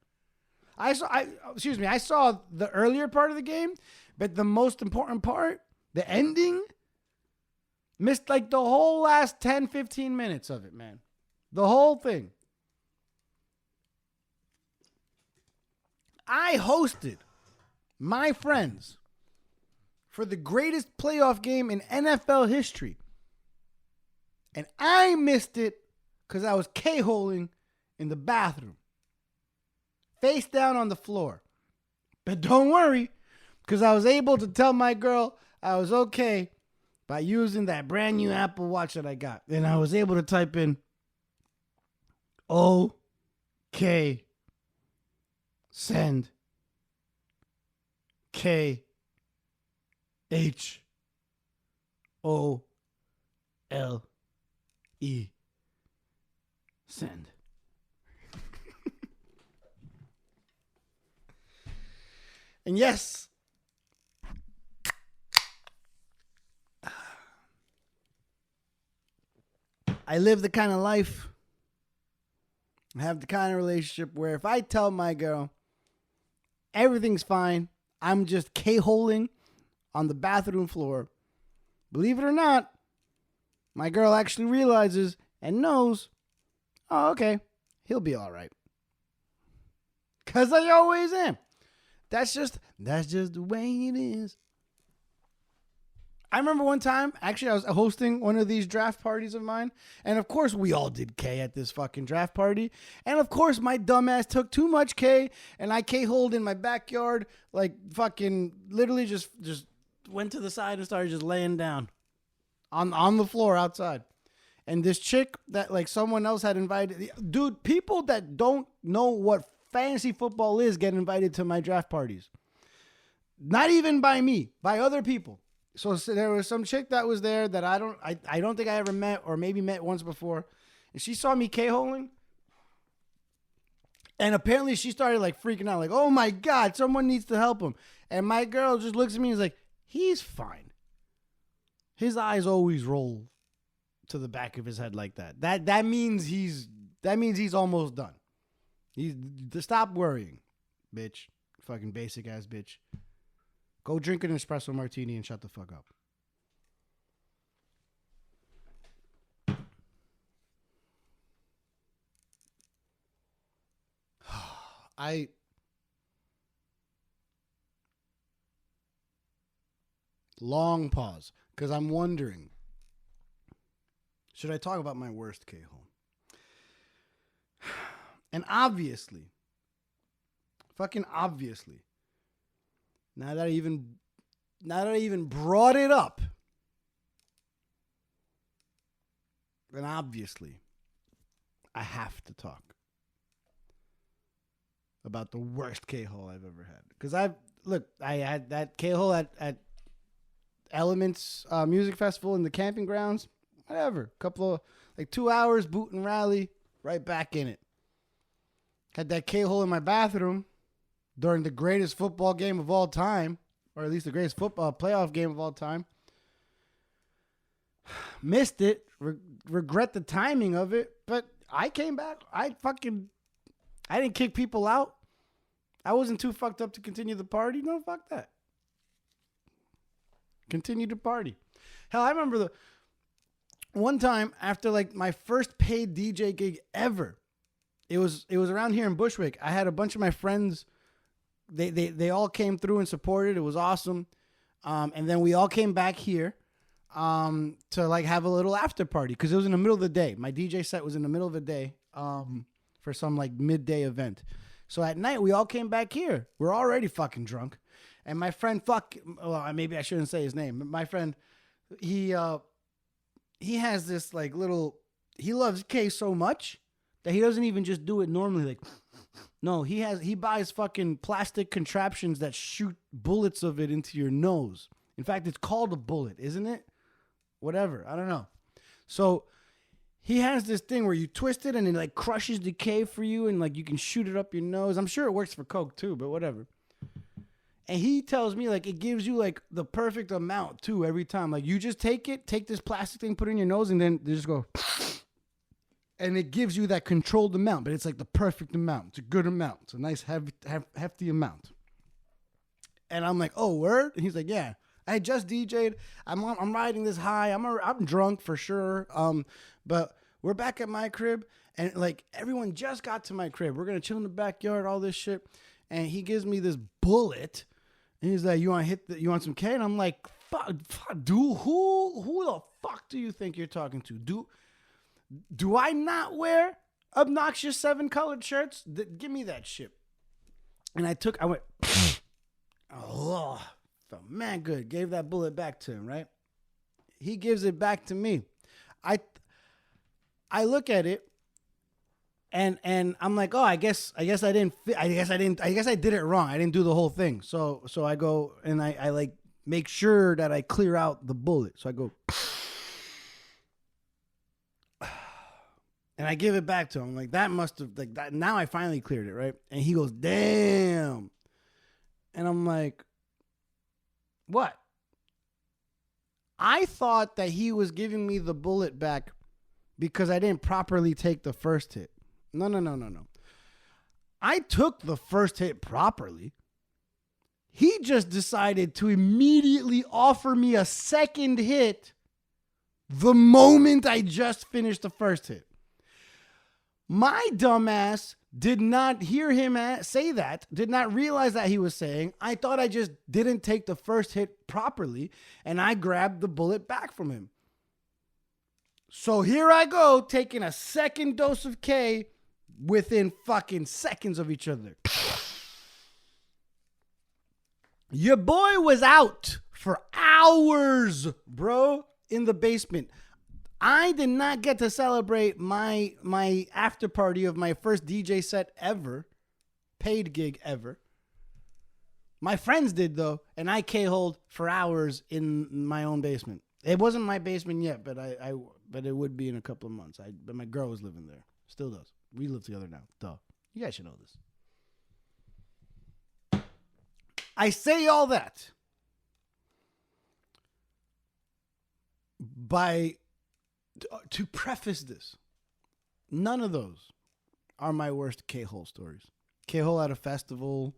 I saw the earlier part of the game, but the most important part, the ending, missed like the whole last 10, 15 minutes of it, man. The whole thing. I hosted my friends for the greatest playoff game in NFL history. And I missed it because I was K-holing in the bathroom. Face down on the floor. But don't worry, because I was able to tell my girl I was okay by using that brand new Apple Watch that I got. And I was able to type in OK, send KHOLE. Send. And yes, I live the kind of life, I have the kind of relationship where if I tell my girl everything's fine, I'm just K-holing on the bathroom floor, believe it or not, my girl actually realizes and knows, oh, okay, he'll be all right. Because I always am. That's just the way it is. I remember one time, actually, I was hosting one of these draft parties of mine. And of course, we all did K at this fucking draft party. And of course, my dumbass took too much K. And I K-holed in my backyard. Like fucking literally just went to the side and started just laying down on the floor outside. And this chick that like someone else had invited. Dude, people that don't know what fantasy football is get invited to my draft parties. Not even by me, by other people. So there was some chick that was there that I don't think I ever met, or maybe met once before. And she saw me K-holing. And apparently she started like freaking out, like, oh my God, someone needs to help him. And my girl just looks at me and is like, he's fine. His eyes always roll to the back of his head like that. That means he's That means he's almost done. Stop worrying, bitch. Fucking basic ass bitch. Go drink an espresso martini and shut the fuck up. Long pause, because I'm wondering, should I talk about my worst K-hole? And obviously, fucking obviously, now that I even brought it up, then obviously I have to talk about the worst K-hole I've ever had. Because I had that K-hole at Elements Music Festival in the camping grounds. Whatever. Couple of, 2 hours, boot and rally, right back in it. Had that K-hole in my bathroom during the greatest football game of all time, or at least the greatest football playoff game of all time. Missed it. Regret the timing of it, but I came back. I didn't kick people out. I wasn't too fucked up to continue the party. No, fuck that. Continue to party. Hell, I remember the one time after my first paid DJ gig ever. It was around here in Bushwick. I had a bunch of my friends. They all came through and supported. It was awesome. And then we all came back here to have a little after party because it was in the middle of the day. My DJ set was in the middle of the day for some midday event. So at night we all came back here. We're already fucking drunk. And my friend, maybe I shouldn't say his name. But my friend, he has this he loves K so much that he doesn't even just do it normally. No, he buys fucking plastic contraptions that shoot bullets of it into your nose. In fact, it's called a bullet, isn't it? Whatever, I don't know. So he has this thing where you twist it and it crushes the K for you and you can shoot it up your nose. I'm sure it works for Coke too, but whatever. And he tells me it gives you the perfect amount too every time. You just take this plastic thing, put it in your nose, and then they just go, and it gives you that controlled amount. But it's the perfect amount. It's a good amount. It's a nice hefty amount. And I'm like, oh, word? And he's like, yeah. I just DJ'd. I'm riding this high. I'm drunk for sure. But we're back at my crib, and everyone just got to my crib. We're gonna chill in the backyard, all this shit. And he gives me this bullet. And he's like, you want some K? And I'm like, fuck, dude, who the fuck do you think you're talking to? Do I not wear obnoxious 7 colored shirts? Give me that shit. And I went, oh, felt man good. Gave that bullet back to him, right? He gives it back to me. I look at it. And I'm like, oh, I guess I did it wrong. I didn't do the whole thing. So I go and I make sure that I clear out the bullet. So I go, and I give it back to him. That must have that. Now I finally cleared it, right? And he goes, damn. And I'm like, what? I thought that he was giving me the bullet back because I didn't properly take the first hit. No. I took the first hit properly. He just decided to immediately offer me a second hit the moment I just finished the first hit. My dumbass did not hear him say that, did not realize that he was saying. I thought I just didn't take the first hit properly, and I grabbed the bullet back from him. So here I go, taking a second dose of K within fucking seconds of each other. Your boy was out for hours, bro, in the basement. I did not get to celebrate my after party of my first DJ set ever, paid gig ever. My friends did though, and I K-holed for hours in my own basement. It wasn't my basement yet, but but it would be in a couple of months. But my girl was living there, still does. We live together now. Duh. You guys should know this. I say all that to preface this. None of those are my worst K hole stories. K hole at a festival.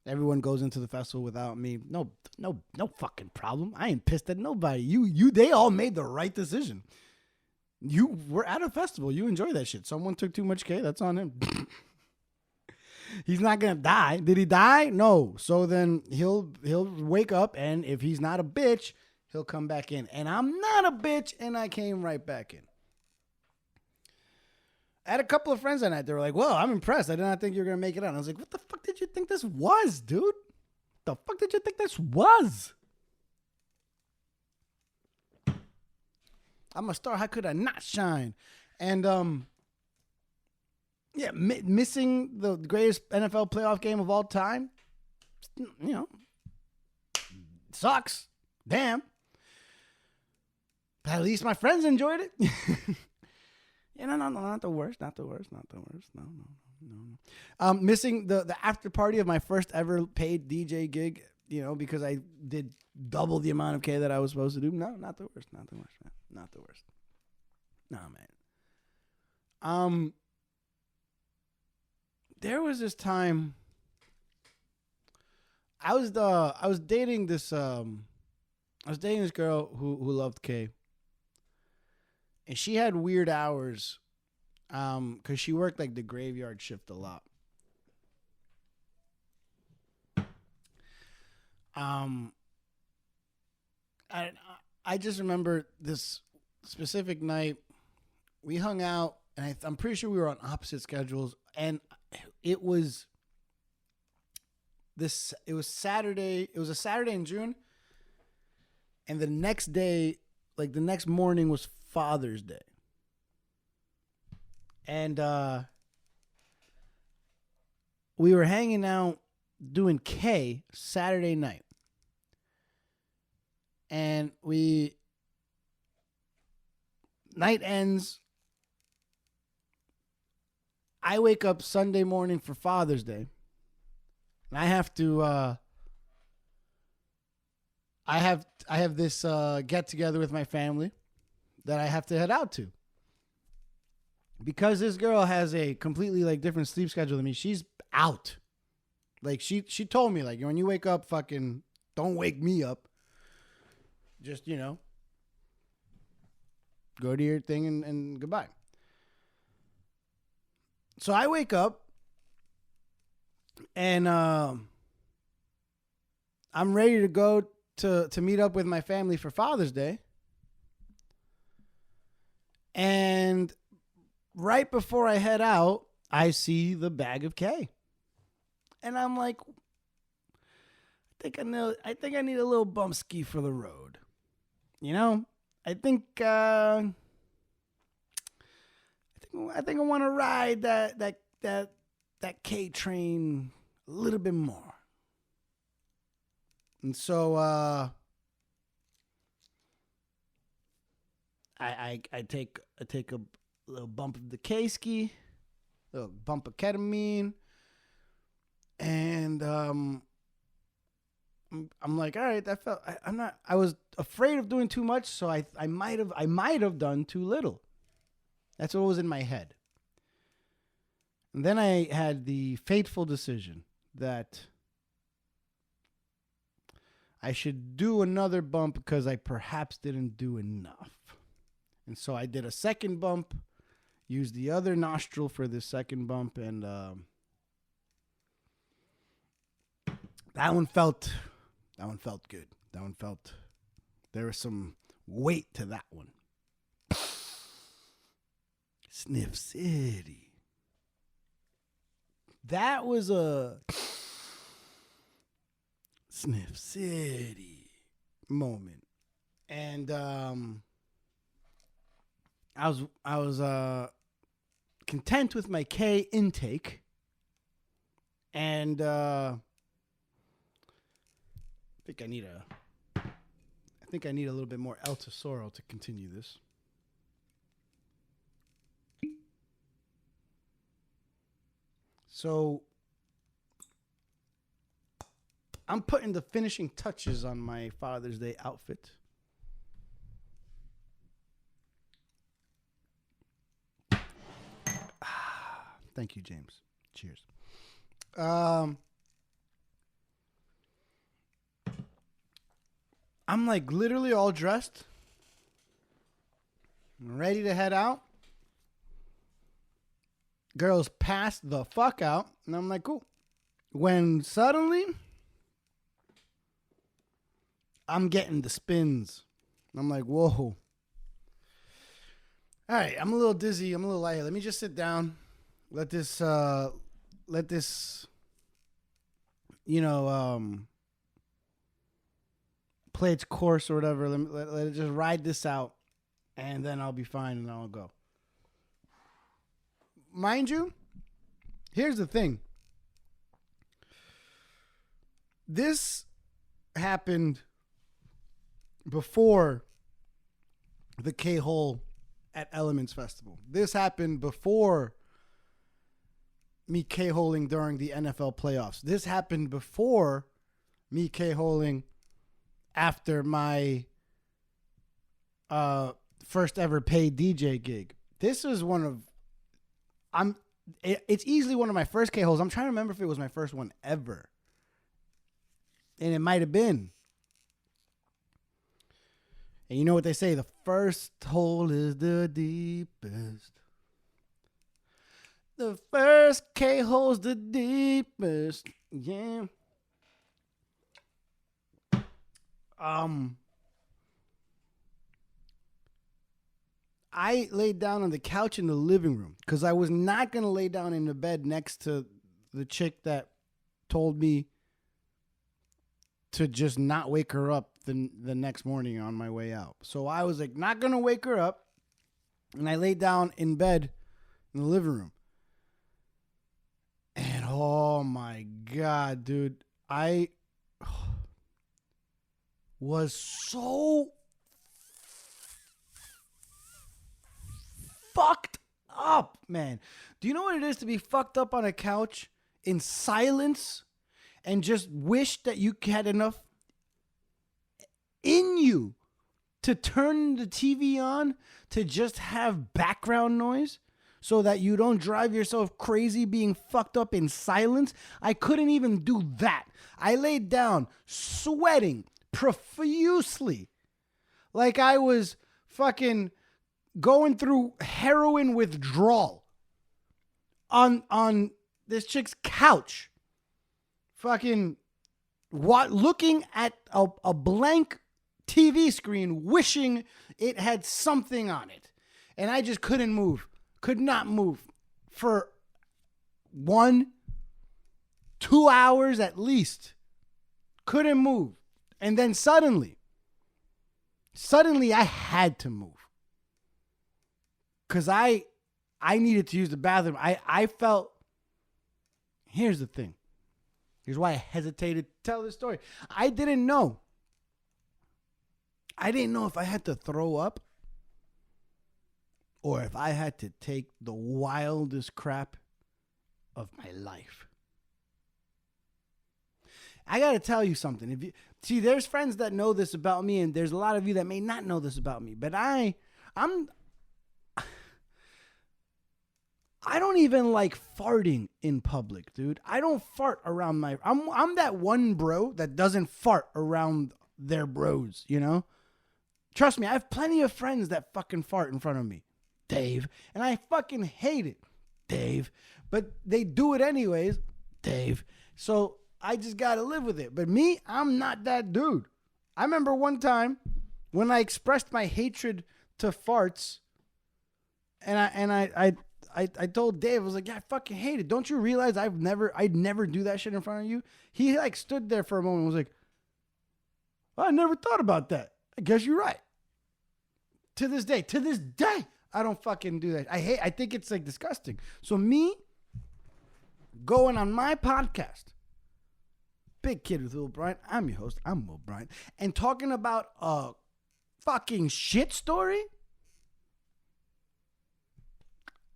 Everyone goes into the festival without me. No fucking problem. I ain't pissed at nobody. They all made the right decision. You were at a festival. You enjoy that shit. Someone took too much K. That's on him. He's not gonna die. Did he die? No. So then he'll wake up, and if he's not a bitch, he'll come back in. And I'm not a bitch, and I came right back in. I had a couple of friends that night. They were like, "Well, I'm impressed. I did not think you were gonna make it out." And I was like, "What the fuck did you think this was, dude? The fuck did you think this was? I'm a star. How could I not shine?" And yeah, missing the greatest NFL playoff game of all time, sucks. Damn. But at least my friends enjoyed it. No, not the worst. No. Missing the after party of my first ever paid DJ gig, because I did double the amount of K that I was supposed to do. No, not the worst, man. Not the worst. No, man. There was this time I was dating this girl who loved K. And she had weird hours because she worked like the graveyard shift a lot. I just remember this specific night. We hung out, and I'm pretty sure we were on opposite schedules. And it was Saturday. It was a Saturday in June. And the next day, like the next morning, was Father's Day. And we were hanging out doing K Saturday night. And night ends. I wake up Sunday morning for Father's Day. And I have to I have this get together with my family that I have to head out to. Because this girl has a completely like different sleep schedule than me, she's out. Like she told me, like, when you wake up, fucking don't wake me up. Just, go to your thing and goodbye. So I wake up and I'm ready to go to meet up with my family for Father's Day. And right before I head out, I see the bag of K. And I'm like, I think I need a little bump ski for the road. I think I want to ride that K train a little bit more. And so I take a little bump of the K ski, a little bump of ketamine, and I'm like, all right, that felt. I was afraid of doing too much, so I might have done too little. That's what was in my head. And then I had the fateful decision that I should do another bump because I perhaps didn't do enough. And so I did a second bump, used the other nostril for the second bump, and that one felt good. That one felt, there was some weight to that one. Sniff City. That was a Sniff City moment. And I was content with my K intake. And I think I need a little bit more El Tesoro to continue this. So I'm putting the finishing touches on my Father's Day outfit. Thank you, James. Cheers. I'm like literally all dressed, ready to head out. Girls passed the fuck out, and I'm like, cool. When suddenly, I'm getting the spins. I'm like, whoa. All right, I'm a little dizzy. I'm a little light. Let me just sit down. Let this, play its course or whatever. Let it just ride this out, and then I'll be fine, and I'll go. Mind you, here's the thing. This happened before the K Hole at Elements Festival. This happened before me K-holing during the NFL playoffs. This happened before me K-holing after my first ever paid DJ gig. This is one of it's easily one of my first K-holes. I'm trying to remember if it was my first one ever. And it might have been. And you know what they say, the first hole is the deepest. The first K-hole's the deepest. Yeah. I laid down on the couch in the living room because I was not going to lay down in the bed next to the chick that told me to just not wake her up the next morning on my way out. So I was like, not going to wake her up. And I laid down in bed in the living room. And oh my God, dude, I was so fucked up, man. Do you know what it is to be fucked up on a couch in silence and just wish that you had enough in you to turn the TV on to just have background noise so that you don't drive yourself crazy being fucked up in silence? I couldn't even do that. I laid down sweating profusely like I was fucking going through heroin withdrawal on this chick's couch, fucking looking at a blank TV screen, wishing it had something on it. And I just couldn't move, could not move for 1-2 hours at least. Couldn't move. And then suddenly I had to move. Because I needed to use the bathroom. I felt, here's the thing. Here's why I hesitated to tell this story. I didn't know if I had to throw up or if I had to take the wildest crap of my life. I got to tell you something. See, there's friends that know this about me, and there's a lot of you that may not know this about me. But I don't even like farting in public, dude. I don't fart around I'm that one bro that doesn't fart around their bros, you know? Trust me, I have plenty of friends that fucking fart in front of me, Dave. And I fucking hate it, Dave. But they do it anyways, Dave. So I just gotta live with it. But me, I'm not that dude. I remember one time when I expressed my hatred to farts, and I told Dave, I was like, yeah, I fucking hate it. Don't you realize I'd never do that shit in front of you? He like stood there for a moment and was like, well, I never thought about that. I guess you're right. To this day, I don't fucking do that. I think it's like disgusting. So me going on my podcast, Big Kid with Will Bryant, I'm your host, I'm Will Bryant, and talking about a fucking shit story,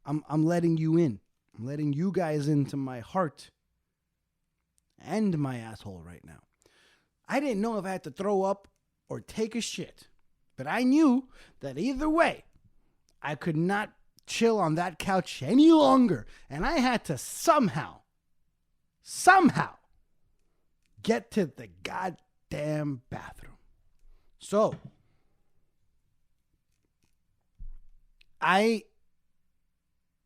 I'm letting you in. I'm letting you guys into my heart and my asshole right now. I didn't know if I had to throw up or take a shit, but I knew that either way, I could not chill on that couch any longer. And I had to somehow get to the goddamn bathroom. So I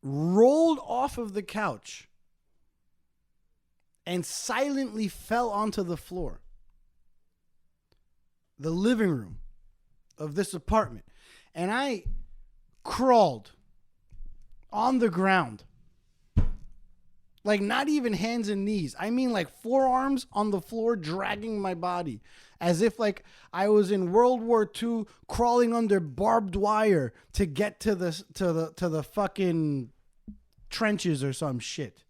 rolled off of the couch and silently fell onto the floor, the living room of this apartment. And I crawled on the ground, like not even hands and knees. I mean like forearms on the floor, dragging my body as if like I was in World War II crawling under barbed wire to get to the fucking trenches or some shit.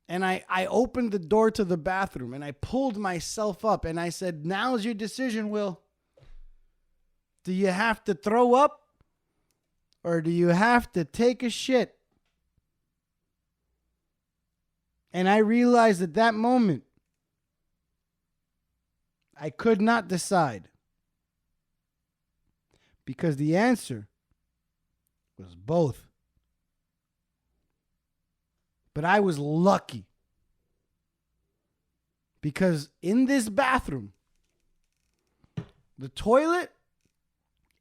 And I opened the door to the bathroom and I pulled myself up and I said, "Now's your decision, Will. Do you have to throw up or do you have to take a shit?" And I realized at that moment, I could not decide. Because the answer was both. But I was lucky. Because in this bathroom, the toilet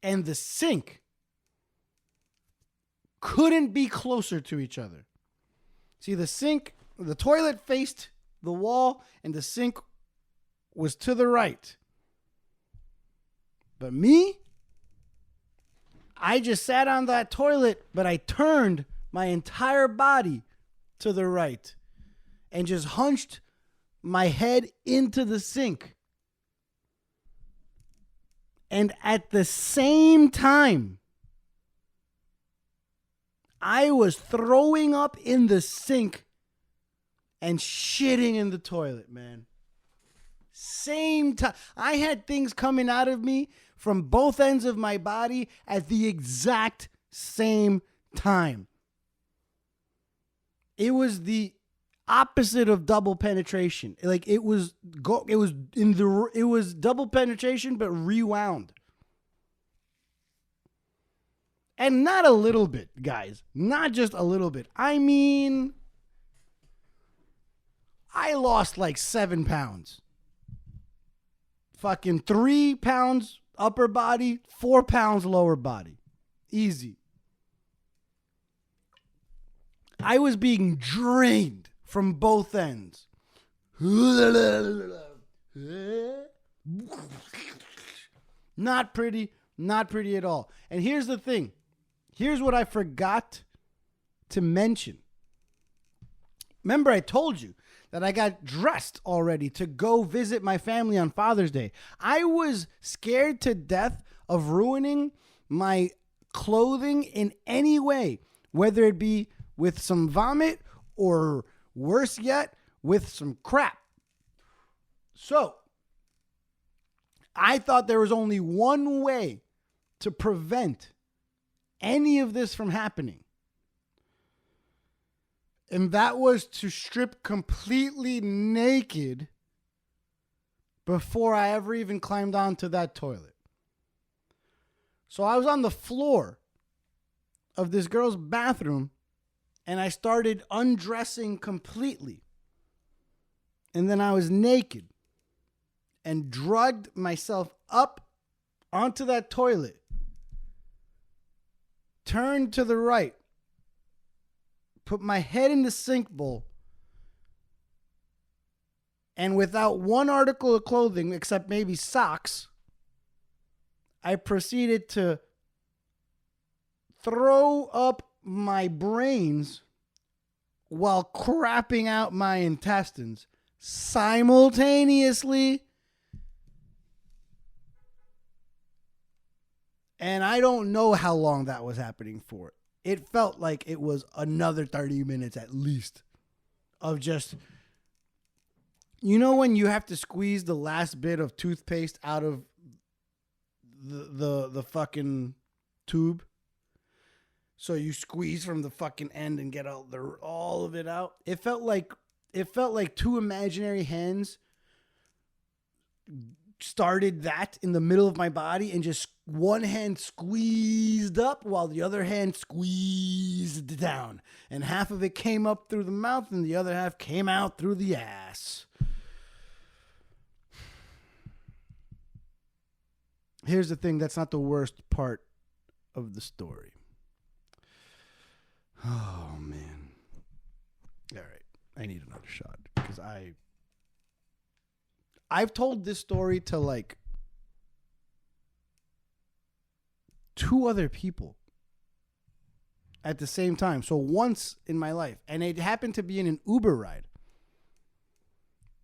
and the sink couldn't be closer to each other. See, the toilet faced the wall and the sink was to the right. But me, I just sat on that toilet, but I turned my entire body to the right and just hunched my head into the sink. And at the same time, I was throwing up in the sink and shitting in the toilet, man. Same time. I had things coming out of me from both ends of my body at the exact same time. It was the opposite of double penetration. Like it was double penetration but rewound. And not a little bit, guys. Not just a little bit. I mean, I lost like 7 pounds. Fucking 3 pounds upper body, 4 pounds lower body. Easy. I was being drained from both ends. Not pretty. Not pretty at all. And here's the thing. Here's what I forgot to mention. Remember, I told you that I got dressed already to go visit my family on Father's Day. I was scared to death of ruining my clothing in any way, whether it be with some vomit or worse yet, with some crap. So, I thought there was only one way to prevent any of this from happening. And that was to strip completely naked before I ever even climbed onto that toilet. So I was on the floor of this girl's bathroom and I started undressing completely. And then I was naked and dragged myself up onto that toilet, turned to the right, put my head in the sink bowl, and without one article of clothing except maybe socks, I proceeded to throw up my brains while crapping out my intestines simultaneously. And I don't know how long that was happening for. It felt like it was another 30 minutes at least of just, you know, when you have to squeeze the last bit of toothpaste out of the fucking tube. So you squeeze from the fucking end and get all of it out. It felt like two imaginary hands started that in the middle of my body and just one hand squeezed up while the other hand squeezed down. And half of it came up through the mouth and the other half came out through the ass. Here's the thing, that's not the worst part of the story. Oh, man. All right. I need another shot because I've told this story to like 2 other people at the same time. So once in my life. And it happened to be in an Uber ride.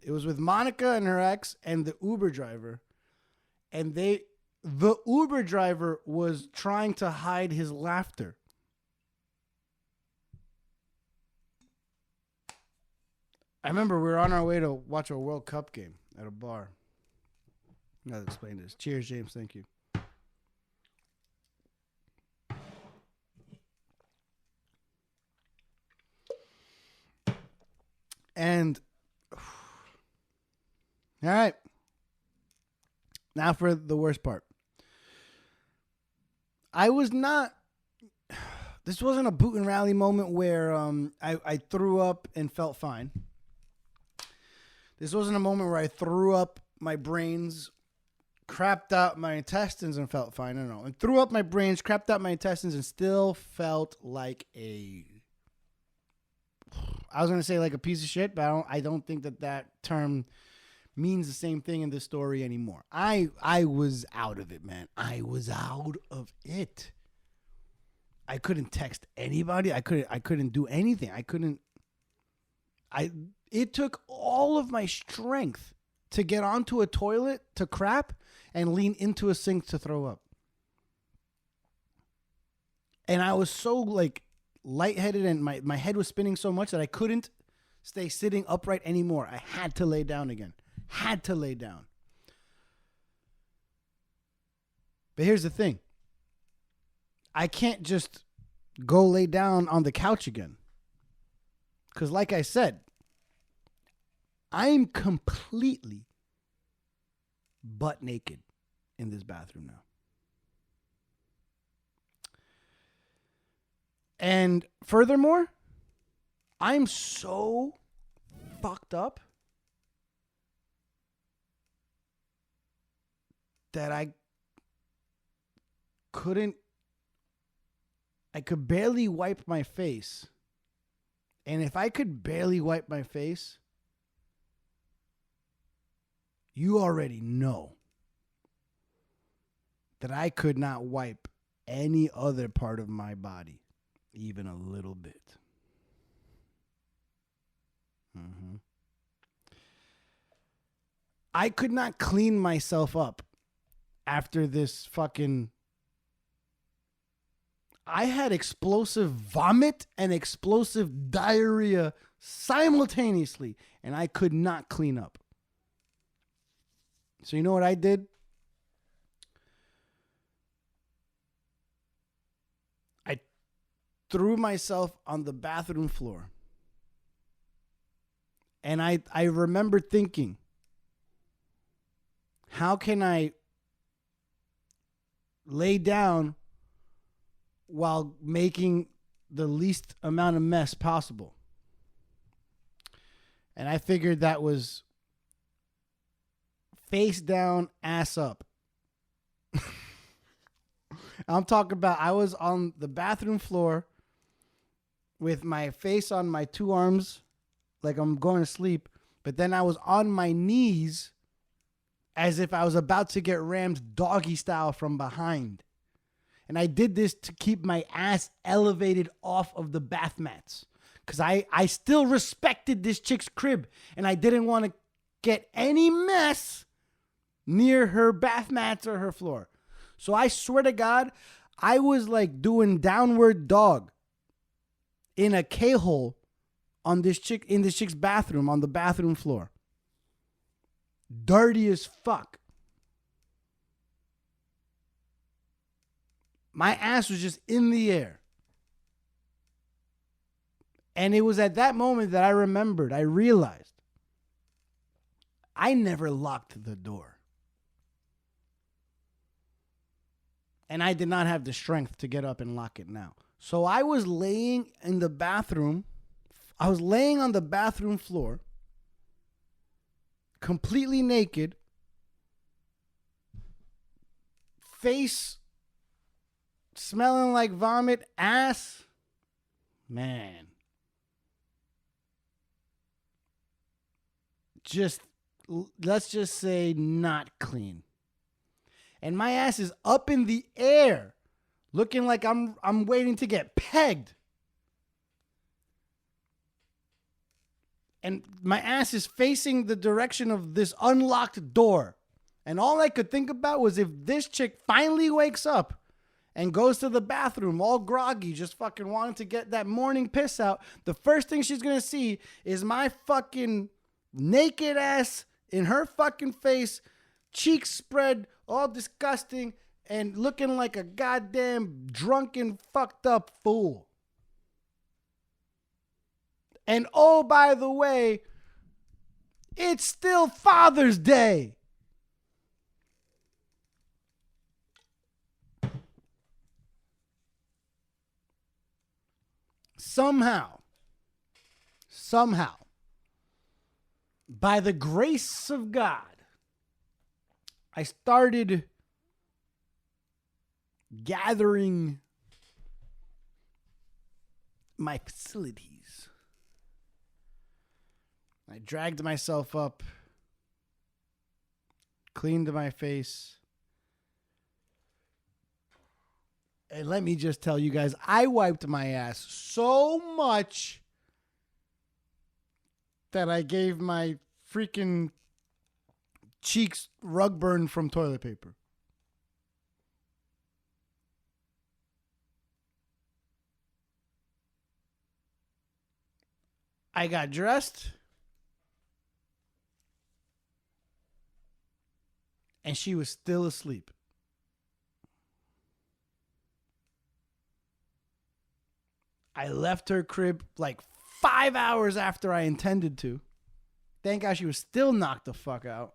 It was with Monica and her ex and the Uber driver. And the Uber driver was trying to hide his laughter. I remember we were on our way to watch a World Cup game at a bar. I gotta explain this. Cheers, James. Thank you. And all right. Now for the worst part. I was not. This wasn't a boot and rally moment where I threw up and felt fine. This wasn't a moment where I threw up my brains, crapped out my intestines and felt fine. No. I threw up my brains, crapped out my intestines, and still felt like I was going to say like a piece of shit, but I don't think that term means the same thing in this story anymore. I was out of it, man. I was out of it. I couldn't text anybody. I couldn't do anything. It took all of my strength to get onto a toilet to crap and lean into a sink to throw up. And I was so like lightheaded and my head was spinning so much that I couldn't stay sitting upright anymore. I had to lay down again. Had to lay down. But here's the thing. I can't just go lay down on the couch again. Because like I said, I'm completely butt naked in this bathroom now. And furthermore, I'm so fucked up that I could barely wipe my face. And if I could barely wipe my face, you already know that I could not wipe any other part of my body, even a little bit. I could not clean myself up after this fucking... I had explosive vomit and explosive diarrhea simultaneously, and I could not clean up. So you know what I did? I threw myself on the bathroom floor. And I remember thinking, how can I lay down while making the least amount of mess possible? And I figured that was face down, ass up. I'm talking about I was on the bathroom floor with my face on my 2 arms like I'm going to sleep, but then I was on my knees as if I was about to get rammed doggy style from behind. And I did this to keep my ass elevated off of the bath mats. Because I still respected this chick's crib. And I didn't want to get any mess near her bath mats or her floor. So I swear to God, I was like doing downward dog in a K-hole on this chick, in this chick's bathroom, on the bathroom floor. Dirty as fuck. My ass was just in the air. And it was at that moment that I remembered, I realized I never locked the door. And I did not have the strength to get up and lock it now. So I was laying in the bathroom. I was laying on the bathroom floor, completely naked, face smelling like vomit, ass. Man. Let's just say not clean. And my ass is up in the air, looking like I'm waiting to get pegged. And my ass is facing the direction of this unlocked door. And all I could think about was if this chick finally wakes up and goes to the bathroom all groggy, just fucking wanting to get that morning piss out, the first thing she's going to see is my fucking naked ass in her fucking face, cheeks spread, all disgusting, and looking like a goddamn drunken, fucked up fool. And oh, by the way, it's still Father's Day. Somehow, by the grace of God, I started gathering my facilities. I dragged myself up, cleaned my face. And let me just tell you guys, I wiped my ass so much that I gave my freaking cheeks rug burn from toilet paper. I got dressed, and she was still asleep. I left her crib like 5 hours after I intended to. Thank God she was still knocked the fuck out.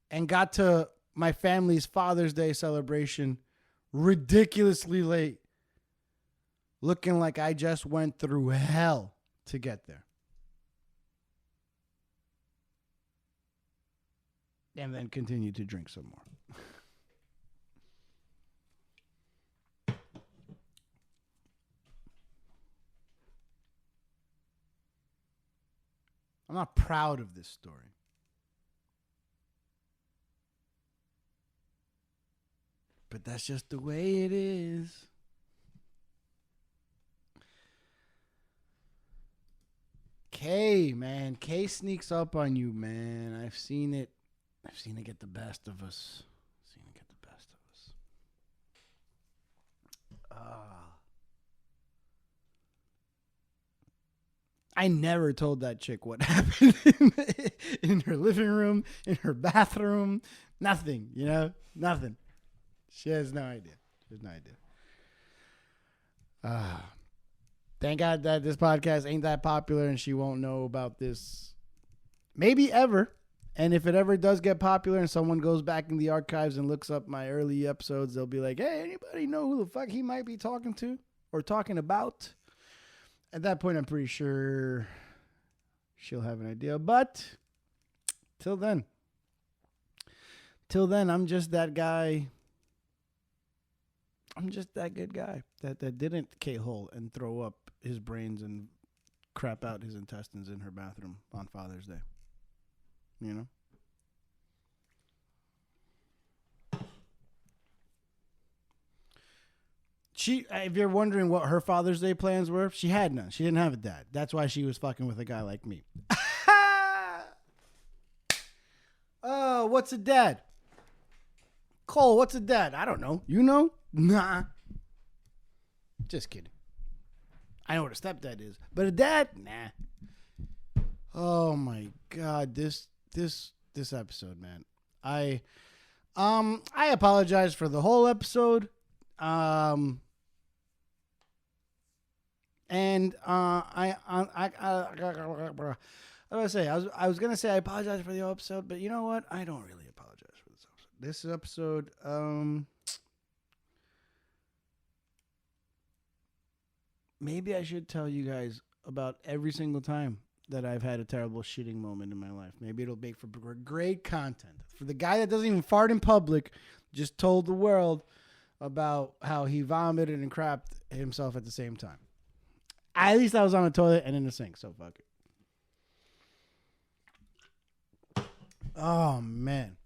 And got to my family's Father's Day celebration ridiculously late. Looking like I just went through hell to get there. And then continued to drink some more. I'm not proud of this story. But that's just the way it is. K, man. K sneaks up on you, man. I've seen it get the best of us. I never told that chick what happened in her living room, in her bathroom. Nothing, nothing. She has no idea. Thank God that this podcast ain't that popular and she won't know about this maybe ever. And if it ever does get popular and someone goes back in the archives and looks up my early episodes, they'll be like, hey, anybody know who the fuck he might be talking to or talking about? At that point, I'm pretty sure she'll have an idea. But till then, I'm just that guy. I'm just that good guy that didn't K-hole and throw up his brains and crap out his intestines in her bathroom on Father's Day. If you're wondering what her Father's Day plans were, she had none. She didn't have a dad. That's why she was fucking with a guy like me. Oh, what's a dad? Cole, what's a dad? I don't know. You know? Nah. Just kidding. I know what a stepdad is, but a dad? Nah. Oh my God, this episode, man. I apologize for the whole episode. And I was gonna say I apologize for the whole episode, but you know what? I don't really apologize for this episode. This episode, maybe I should tell you guys about every single time that I've had a terrible shitting moment in my life. Maybe it'll make for great content. For the guy that doesn't even fart in public, just told the world about how he vomited and crapped himself at the same time. At least I was on the toilet and in the sink, so fuck it. Oh, man.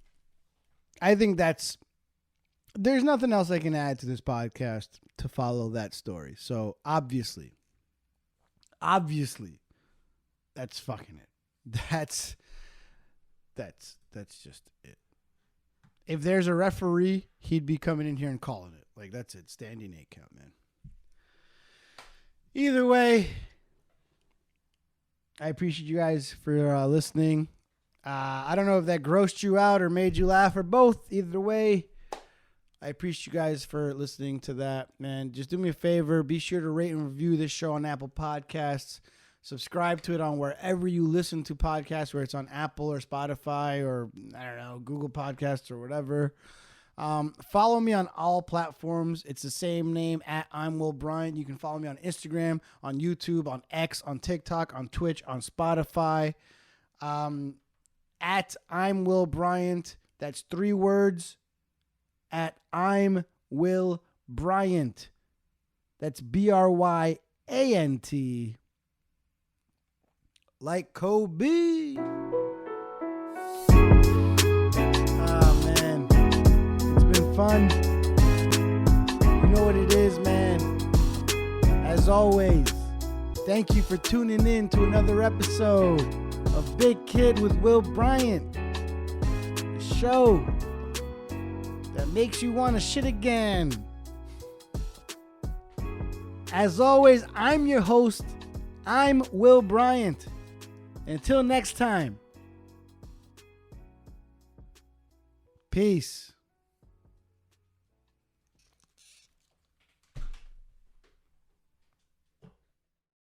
I think there's nothing else I can add to this podcast to follow that story. So obviously, that's fucking it. That's just it. If there's a referee, he'd be coming in here and calling it. Like, that's it. Standing 8 count, man. Either way, I appreciate you guys for listening. I don't know if that grossed you out or made you laugh or both. Either way, I appreciate you guys for listening to that, man. Just do me a favor. Be sure to rate and review this show on Apple Podcasts. Subscribe to it on wherever you listen to podcasts, where it's on Apple or Spotify or, I don't know, Google Podcasts or whatever. Follow me on all platforms. It's the same name, at I'm Will Bryant. You can follow me on Instagram, on YouTube, on X, on TikTok, on Twitch, on Spotify. At I'm Will Bryant. That's 3 words. At I'm Will Bryant. That's Bryant. Like Kobe. Oh, man. It's been fun. You know what it is, man. As always, thank you for tuning in to another episode of Big Kid with Will Bryant. The show that makes you want to shit again. As always, I'm your host. I'm Will Bryant. Until next time, peace.